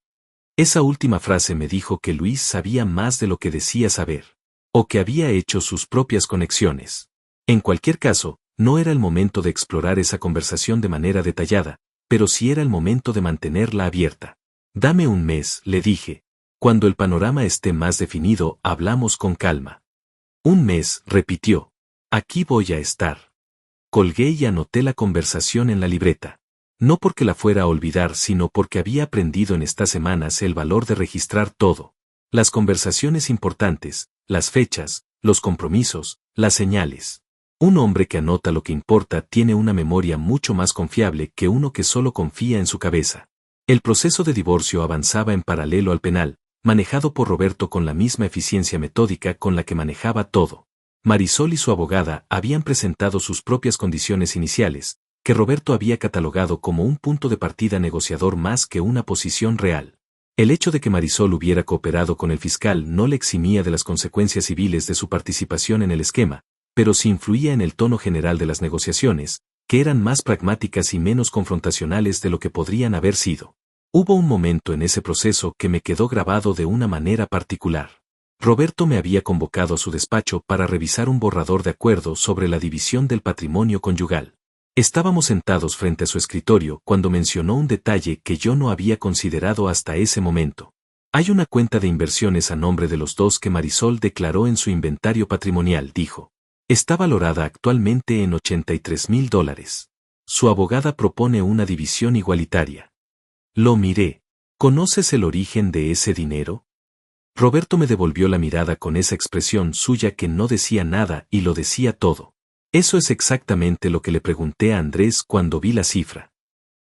Esa última frase me dijo que Luis sabía más de lo que decía saber. O que había hecho sus propias conexiones. En cualquier caso, no era el momento de explorar esa conversación de manera detallada, pero sí era el momento de mantenerla abierta. Dame un mes, le dije. Cuando el panorama esté más definido, hablamos con calma. Un mes, repitió. Aquí voy a estar. Colgué y anoté la conversación en la libreta. No porque la fuera a olvidar, sino porque había aprendido en estas semanas el valor de registrar todo. Las conversaciones importantes, las fechas, los compromisos, las señales. Un hombre que anota lo que importa tiene una memoria mucho más confiable que uno que solo confía en su cabeza. El proceso de divorcio avanzaba en paralelo al penal, manejado por Roberto con la misma eficiencia metódica con la que manejaba todo. Marisol y su abogada habían presentado sus propias condiciones iniciales, que Roberto había catalogado como un punto de partida negociador más que una posición real. El hecho de que Marisol hubiera cooperado con el fiscal no le eximía de las consecuencias civiles de su participación en el esquema, pero sí influía en el tono general de las negociaciones, que eran más pragmáticas y menos confrontacionales de lo que podrían haber sido. Hubo un momento en ese proceso que me quedó grabado de una manera particular. Roberto me había convocado a su despacho para revisar un borrador de acuerdo sobre la división del patrimonio conyugal. Estábamos sentados frente a su escritorio cuando mencionó un detalle que yo no había considerado hasta ese momento. Hay una cuenta de inversiones a nombre de los dos que Marisol declaró en su inventario patrimonial, dijo. Está valorada actualmente en $83,000. Su abogada propone una división igualitaria. Lo miré. ¿Conoces el origen de ese dinero? Roberto me devolvió la mirada con esa expresión suya que no decía nada y lo decía todo. Eso es exactamente lo que le pregunté a Andrés cuando vi la cifra.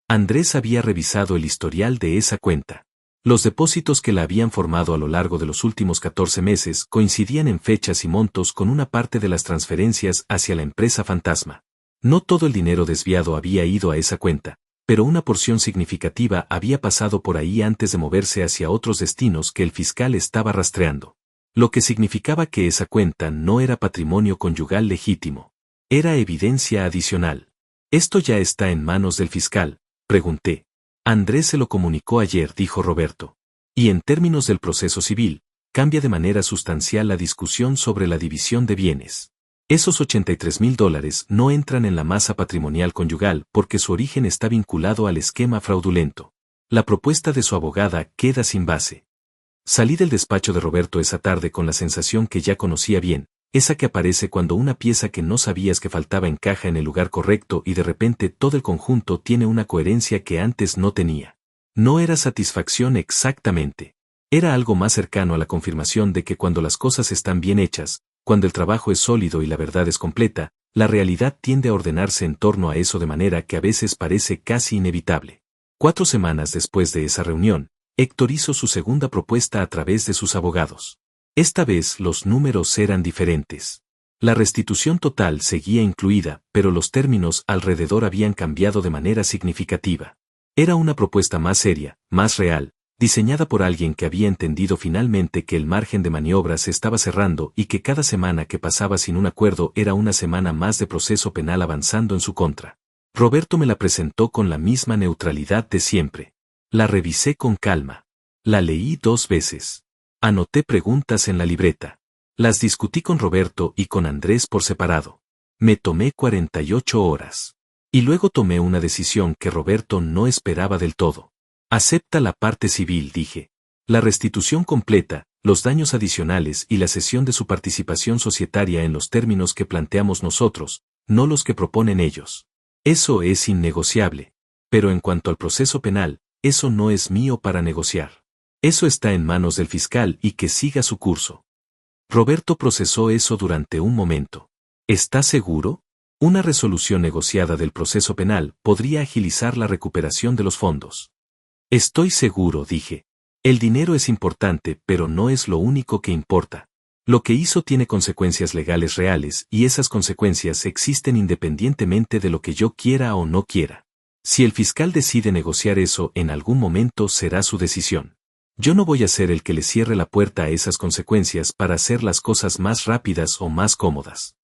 Andrés había revisado el historial de esa cuenta. Los depósitos que la habían formado a lo largo de los últimos 14 meses coincidían en fechas y montos con una parte de las transferencias hacia la empresa fantasma. No todo el dinero desviado había ido a esa cuenta, pero una porción significativa había pasado por ahí antes de moverse hacia otros destinos que el fiscal estaba rastreando. Lo que significaba que esa cuenta no era patrimonio conyugal legítimo. Era evidencia adicional. ¿Esto ya está en manos del fiscal?, pregunté. Andrés se lo comunicó ayer, dijo Roberto. Y en términos del proceso civil, cambia de manera sustancial la discusión sobre la división de bienes. Esos $83,000 no entran en la masa patrimonial conyugal porque su origen está vinculado al esquema fraudulento. La propuesta de su abogada queda sin base. Salí del despacho de Roberto esa tarde con la sensación que ya conocía bien, esa que aparece cuando una pieza que no sabías que faltaba encaja en el lugar correcto y de repente todo el conjunto tiene una coherencia que antes no tenía. No era satisfacción exactamente. Era algo más cercano a la confirmación de que cuando las cosas están bien hechas, cuando el trabajo es sólido y la verdad es completa, la realidad tiende a ordenarse en torno a eso de manera que a veces parece casi inevitable. 4 semanas después de esa reunión, Héctor hizo su segunda propuesta a través de sus abogados. Esta vez los números eran diferentes. La restitución total seguía incluida, pero los términos alrededor habían cambiado de manera significativa. Era una propuesta más seria, más real, diseñada por alguien que había entendido finalmente que el margen de maniobra se estaba cerrando y que cada semana que pasaba sin un acuerdo era una semana más de proceso penal avanzando en su contra. Roberto me la presentó con la misma neutralidad de siempre. La revisé con calma. La leí 2 veces. Anoté preguntas en la libreta. Las discutí con Roberto y con Andrés por separado. Me tomé 48 horas. Y luego tomé una decisión que Roberto no esperaba del todo. Acepta la parte civil, dije. La restitución completa, los daños adicionales y la cesión de su participación societaria en los términos que planteamos nosotros, no los que proponen ellos. Eso es innegociable. Pero en cuanto al proceso penal, eso no es mío para negociar. Eso está en manos del fiscal y que siga su curso. Roberto procesó eso durante un momento. ¿Está seguro? Una resolución negociada del proceso penal podría agilizar la recuperación de los fondos. Estoy seguro, dije. El dinero es importante, pero no es lo único que importa. Lo que hizo tiene consecuencias legales reales y esas consecuencias existen independientemente de lo que yo quiera o no quiera. Si el fiscal decide negociar eso en algún momento será su decisión. Yo no voy a ser el que le cierre la puerta a esas consecuencias para hacer las cosas más rápidas o más cómodas.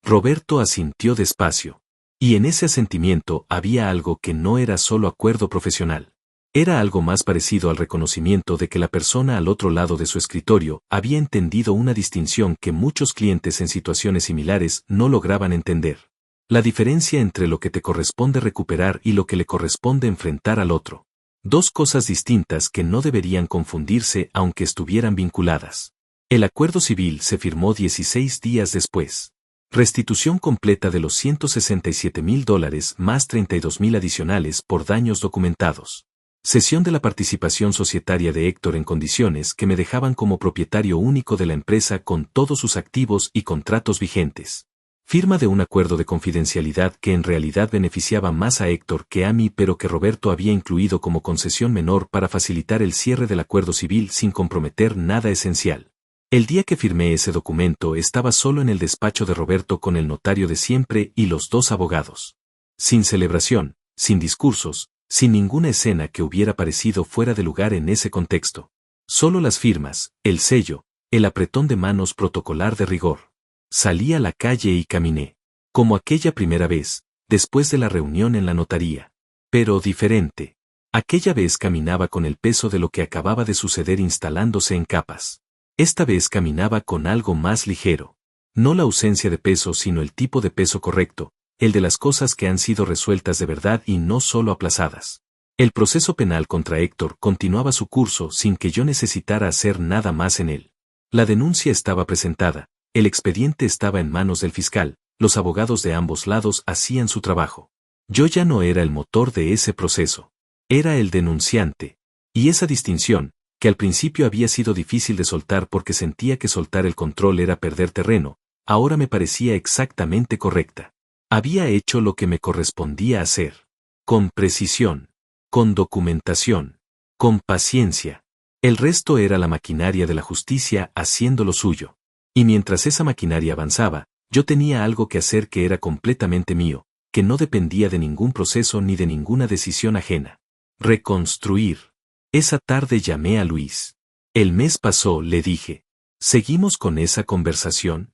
Roberto asintió despacio. Y en ese asentimiento había algo que no era solo acuerdo profesional. Era algo más parecido al reconocimiento de que la persona al otro lado de su escritorio había entendido una distinción que muchos clientes en situaciones similares no lograban entender. La diferencia entre lo que te corresponde recuperar y lo que le corresponde enfrentar al otro. Dos cosas distintas que no deberían confundirse aunque estuvieran vinculadas. El acuerdo civil se firmó 16 días después. Restitución completa de los $167,000 más $32,000 adicionales por daños documentados. Cesión de la participación societaria de Héctor en condiciones que me dejaban como propietario único de la empresa con todos sus activos y contratos vigentes. Firma de un acuerdo de confidencialidad que en realidad beneficiaba más a Héctor que a mí pero que Roberto había incluido como concesión menor para facilitar el cierre del acuerdo civil sin comprometer nada esencial. El día que firmé ese documento estaba solo en el despacho de Roberto con el notario de siempre y los dos abogados. Sin celebración, sin discursos, sin ninguna escena que hubiera parecido fuera de lugar en ese contexto. Solo las firmas, el sello, el apretón de manos protocolar de rigor. Salí a la calle y caminé. Como aquella primera vez, después de la reunión en la notaría. Pero diferente. Aquella vez caminaba con el peso de lo que acababa de suceder instalándose en capas. Esta vez caminaba con algo más ligero. No la ausencia de peso sino el tipo de peso correcto, el de las cosas que han sido resueltas de verdad y no solo aplazadas. El proceso penal contra Héctor continuaba su curso sin que yo necesitara hacer nada más en él. La denuncia estaba presentada, el expediente estaba en manos del fiscal, los abogados de ambos lados hacían su trabajo. Yo ya no era el motor de ese proceso. Era el denunciante. Y esa distinción, que al principio había sido difícil de soltar porque sentía que soltar el control era perder terreno, ahora me parecía exactamente correcta. Había hecho lo que me correspondía hacer. Con precisión. Con documentación. Con paciencia. El resto era la maquinaria de la justicia haciendo lo suyo. Y mientras esa maquinaria avanzaba, yo tenía algo que hacer que era completamente mío, que no dependía de ningún proceso ni de ninguna decisión ajena. Reconstruir. Esa tarde llamé a Luis. El mes pasó, le dije. ¿Seguimos con esa conversación?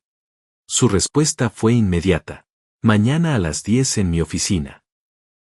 Su respuesta fue inmediata. Mañana a las 10 en mi oficina.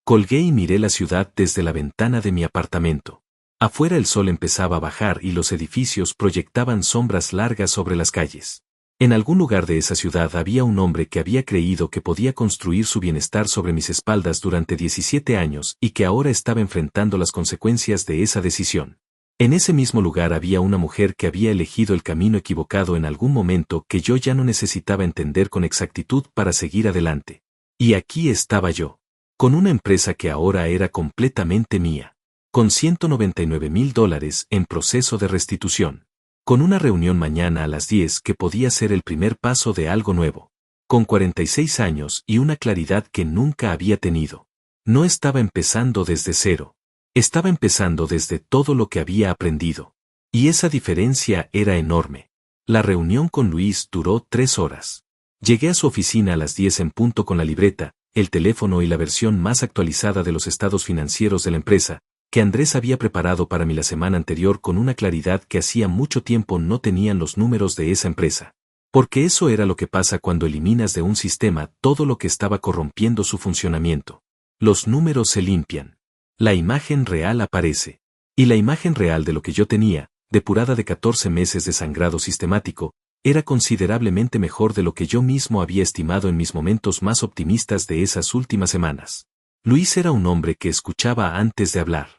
Colgué y miré la ciudad desde la ventana de mi apartamento. Afuera el sol empezaba a bajar y los edificios proyectaban sombras largas sobre las calles. En algún lugar de esa ciudad había un hombre que había creído que podía construir su bienestar sobre mis espaldas durante 17 años y que ahora estaba enfrentando las consecuencias de esa decisión. En ese mismo lugar había una mujer que había elegido el camino equivocado en algún momento que yo ya no necesitaba entender con exactitud para seguir adelante. Y aquí estaba yo, con una empresa que ahora era completamente mía, con $199,000 en proceso de restitución. Con una reunión mañana a las 10 que podía ser el primer paso de algo nuevo. Con 46 años y una claridad que nunca había tenido. No estaba empezando desde cero. Estaba empezando desde todo lo que había aprendido. Y esa diferencia era enorme. La reunión con Luis duró 3 horas. Llegué a su oficina a las 10 en punto con la libreta, el teléfono y la versión más actualizada de los estados financieros de la empresa, que Andrés había preparado para mí la semana anterior con una claridad que hacía mucho tiempo no tenían los números de esa empresa. Porque eso era lo que pasa cuando eliminas de un sistema todo lo que estaba corrompiendo su funcionamiento. Los números se limpian. La imagen real aparece. Y la imagen real de lo que yo tenía, depurada de 14 meses de sangrado sistemático, era considerablemente mejor de lo que yo mismo había estimado en mis momentos más optimistas de esas últimas semanas. Luis era un hombre que escuchaba antes de hablar.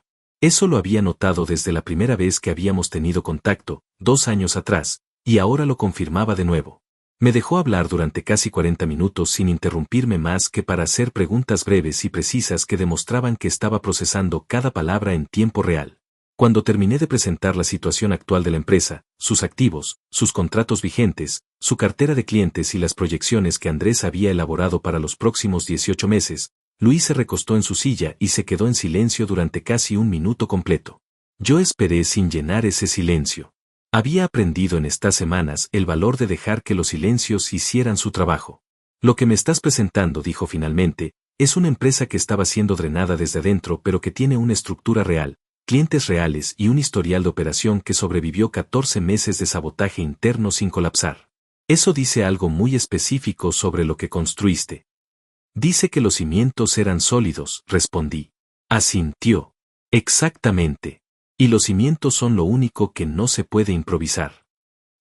Eso lo había notado desde la primera vez que habíamos tenido contacto, 2 años atrás, y ahora lo confirmaba de nuevo. Me dejó hablar durante casi 40 minutos sin interrumpirme más que para hacer preguntas breves y precisas que demostraban que estaba procesando cada palabra en tiempo real. Cuando terminé de presentar la situación actual de la empresa, sus activos, sus contratos vigentes, su cartera de clientes y las proyecciones que Andrés había elaborado para los próximos 18 meses, Luis se recostó en su silla y se quedó en silencio durante casi un minuto completo. Yo esperé sin llenar ese silencio. Había aprendido en estas semanas el valor de dejar que los silencios hicieran su trabajo. Lo que me estás presentando, dijo finalmente, es una empresa que estaba siendo drenada desde adentro pero que tiene una estructura real, clientes reales y un historial de operación que sobrevivió 14 meses de sabotaje interno sin colapsar. Eso dice algo muy específico sobre lo que construiste. Dice que los cimientos eran sólidos, respondí. Asintió. Exactamente. Y los cimientos son lo único que no se puede improvisar.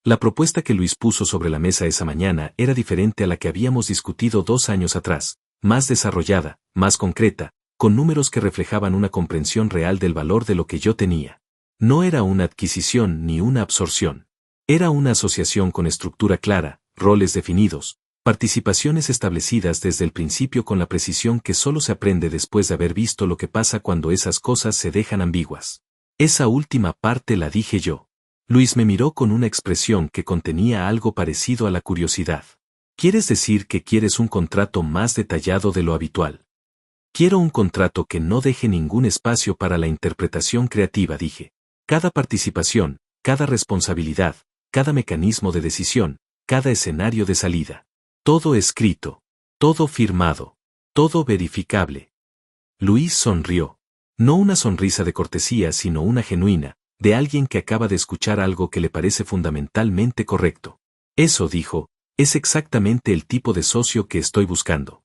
La propuesta que Luis puso sobre la mesa esa mañana era diferente a la que habíamos discutido 2 años atrás, más desarrollada, más concreta, con números que reflejaban una comprensión real del valor de lo que yo tenía. No era una adquisición ni una absorción. Era una asociación con estructura clara, roles definidos, participaciones establecidas desde el principio con la precisión que solo se aprende después de haber visto lo que pasa cuando esas cosas se dejan ambiguas. Esa última parte la dije yo. Luis me miró con una expresión que contenía algo parecido a la curiosidad. ¿Quieres decir que quieres un contrato más detallado de lo habitual? Quiero un contrato que no deje ningún espacio para la interpretación creativa, dije. Cada participación, cada responsabilidad, cada mecanismo de decisión, cada escenario de salida. Todo escrito, todo firmado, todo verificable. Luis sonrió. No una sonrisa de cortesía, sino una genuina, de alguien que acaba de escuchar algo que le parece fundamentalmente correcto. Eso, dijo, es exactamente el tipo de socio que estoy buscando.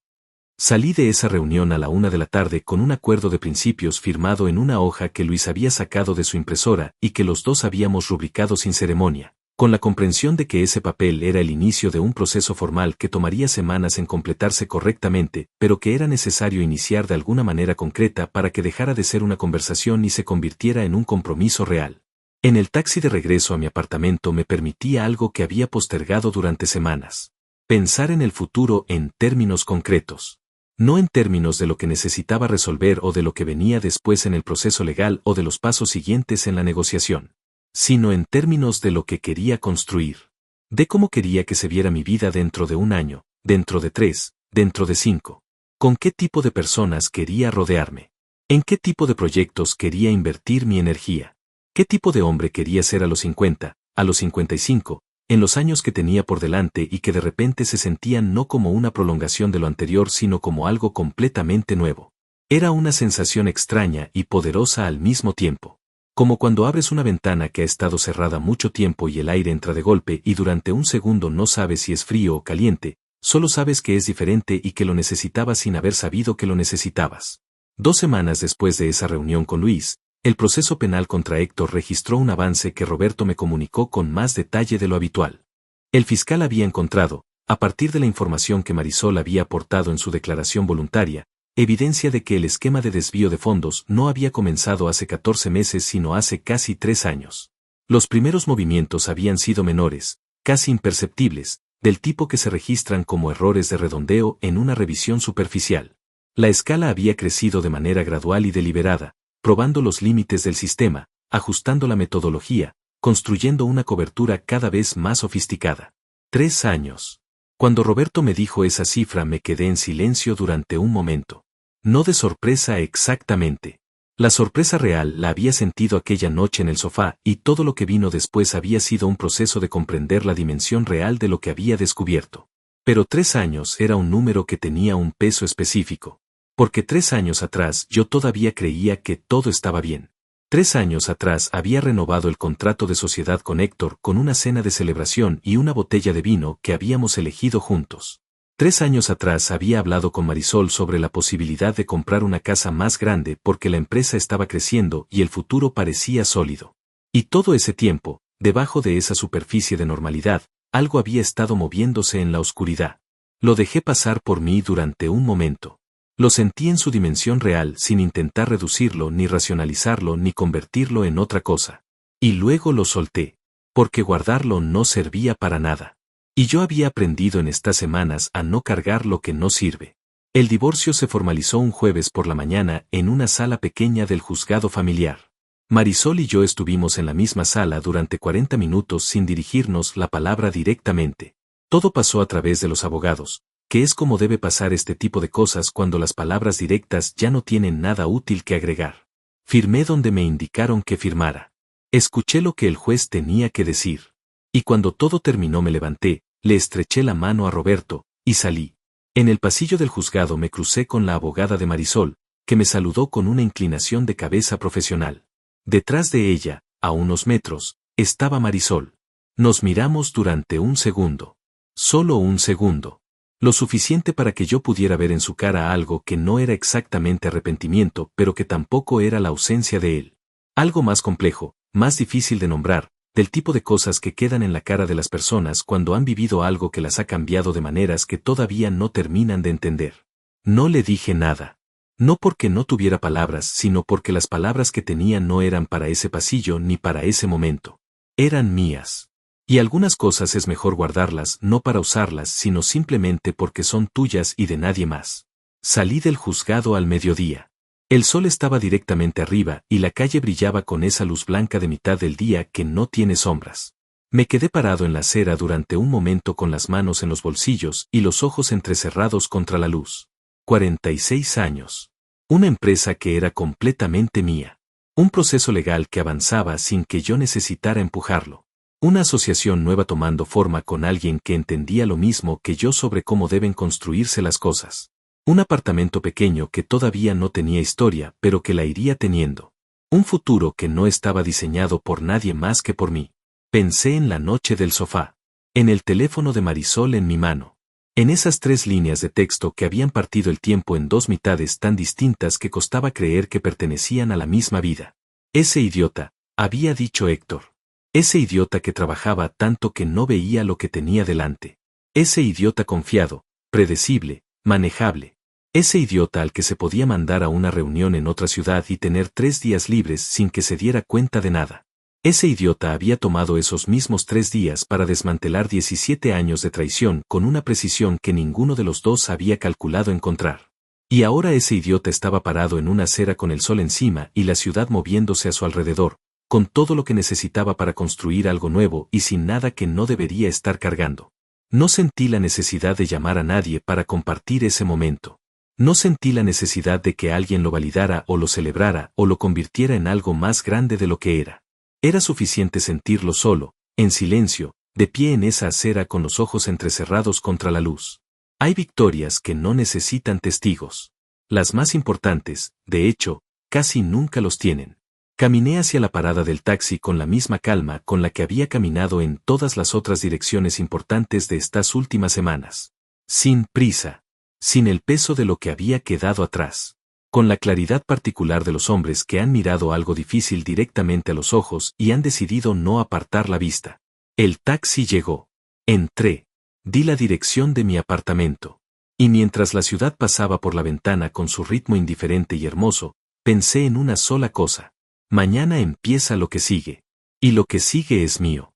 Salí de esa reunión a la 1 de la tarde con un acuerdo de principios firmado en una hoja que Luis había sacado de su impresora y que los dos habíamos rubricado sin ceremonia, con la comprensión de que ese papel era el inicio de un proceso formal que tomaría semanas en completarse correctamente, pero que era necesario iniciar de alguna manera concreta para que dejara de ser una conversación y se convirtiera en un compromiso real. En el taxi de regreso a mi apartamento me permitía algo que había postergado durante semanas. Pensar en el futuro en términos concretos. No en términos de lo que necesitaba resolver o de lo que venía después en el proceso legal o de los pasos siguientes en la negociación, sino en términos de lo que quería construir. De cómo quería que se viera mi vida dentro de 1 año, dentro de 3, dentro de 5. Con qué tipo de personas quería rodearme. En qué tipo de proyectos quería invertir mi energía. Qué tipo de hombre quería ser a los 50, a los 55, en los años que tenía por delante y que de repente se sentían no como una prolongación de lo anterior sino como algo completamente nuevo. Era una sensación extraña y poderosa al mismo tiempo. Como cuando abres una ventana que ha estado cerrada mucho tiempo y el aire entra de golpe y durante un segundo no sabes si es frío o caliente, solo sabes que es diferente y que lo necesitabas sin haber sabido que lo necesitabas. 2 semanas después de esa reunión con Luis, el proceso penal contra Héctor registró un avance que Roberto me comunicó con más detalle de lo habitual. El fiscal había encontrado, a partir de la información que Marisol había aportado en su declaración voluntaria, evidencia de que el esquema de desvío de fondos no había comenzado hace 14 meses sino hace casi 3 años. Los primeros movimientos habían sido menores, casi imperceptibles, del tipo que se registran como errores de redondeo en una revisión superficial. La escala había crecido de manera gradual y deliberada, probando los límites del sistema, ajustando la metodología, construyendo una cobertura cada vez más sofisticada. 3 años. Cuando Roberto me dijo esa cifra me quedé en silencio durante un momento. No de sorpresa exactamente. La sorpresa real la había sentido aquella noche en el sofá y todo lo que vino después había sido un proceso de comprender la dimensión real de lo que había descubierto. Pero 3 años era un número que tenía un peso específico. Porque 3 años atrás yo todavía creía que todo estaba bien. 3 años atrás había renovado el contrato de sociedad con Héctor con una cena de celebración y una botella de vino que habíamos elegido juntos. 3 años atrás había hablado con Marisol sobre la posibilidad de comprar una casa más grande porque la empresa estaba creciendo y el futuro parecía sólido. Y todo ese tiempo, debajo de esa superficie de normalidad, algo había estado moviéndose en la oscuridad. Lo dejé pasar por mí durante un momento. Lo sentí en su dimensión real sin intentar reducirlo ni racionalizarlo ni convertirlo en otra cosa. Y luego lo solté, porque guardarlo no servía para nada. Y yo había aprendido en estas semanas a no cargar lo que no sirve. El divorcio se formalizó un jueves por la mañana en una sala pequeña del juzgado familiar. Marisol y yo estuvimos en la misma sala durante 40 minutos sin dirigirnos la palabra directamente. Todo pasó a través de los abogados, que es como debe pasar este tipo de cosas cuando las palabras directas ya no tienen nada útil que agregar. Firmé donde me indicaron que firmara. Escuché lo que el juez tenía que decir. Y cuando todo terminó me levanté, le estreché la mano a Roberto, y salí. En el pasillo del juzgado me crucé con la abogada de Marisol, que me saludó con una inclinación de cabeza profesional. Detrás de ella, a unos metros, estaba Marisol. Nos miramos durante un segundo. Solo un segundo. Lo suficiente para que yo pudiera ver en su cara algo que no era exactamente arrepentimiento, pero que tampoco era la ausencia de él. Algo más complejo, más difícil de nombrar, del tipo de cosas que quedan en la cara de las personas cuando han vivido algo que las ha cambiado de maneras que todavía no terminan de entender. No le dije nada. No porque no tuviera palabras, sino porque las palabras que tenía no eran para ese pasillo ni para ese momento. Eran mías. Y algunas cosas es mejor guardarlas no para usarlas, sino simplemente porque son tuyas y de nadie más. Salí del juzgado al mediodía. El sol estaba directamente arriba y la calle brillaba con esa luz blanca de mitad del día que no tiene sombras. Me quedé parado en la acera durante un momento con las manos en los bolsillos y los ojos entrecerrados contra la luz. 46 años. Una empresa que era completamente mía. Un proceso legal que avanzaba sin que yo necesitara empujarlo. Una asociación nueva tomando forma con alguien que entendía lo mismo que yo sobre cómo deben construirse las cosas. Un apartamento pequeño que todavía no tenía historia, pero que la iría teniendo. Un futuro que no estaba diseñado por nadie más que por mí. Pensé en la noche del sofá. En el teléfono de Marisol en mi mano. En esas 3 líneas de texto que habían partido el tiempo en 2 mitades tan distintas que costaba creer que pertenecían a la misma vida. Ese idiota, había dicho Héctor. Ese idiota que trabajaba tanto que no veía lo que tenía delante. Ese idiota confiado, predecible, manejable. Ese idiota al que se podía mandar a una reunión en otra ciudad y tener 3 días libres sin que se diera cuenta de nada. Ese idiota había tomado esos mismos 3 días para desmantelar 17 años de traición con una precisión que ninguno de los dos había calculado encontrar. Y ahora ese idiota estaba parado en una acera con el sol encima y la ciudad moviéndose a su alrededor, con todo lo que necesitaba para construir algo nuevo y sin nada que no debería estar cargando. No sentí la necesidad de llamar a nadie para compartir ese momento. No sentí la necesidad de que alguien lo validara o lo celebrara o lo convirtiera en algo más grande de lo que era. Era suficiente sentirlo solo, en silencio, de pie en esa acera con los ojos entrecerrados contra la luz. Hay victorias que no necesitan testigos. Las más importantes, de hecho, casi nunca los tienen. Caminé hacia la parada del taxi con la misma calma con la que había caminado en todas las otras direcciones importantes de estas últimas semanas. Sin prisa. Sin el peso de lo que había quedado atrás. Con la claridad particular de los hombres que han mirado algo difícil directamente a los ojos y han decidido no apartar la vista. El taxi llegó. Entré. Di la dirección de mi apartamento. Y mientras la ciudad pasaba por la ventana con su ritmo indiferente y hermoso, pensé en una sola cosa. Mañana empieza lo que sigue. Y lo que sigue es mío.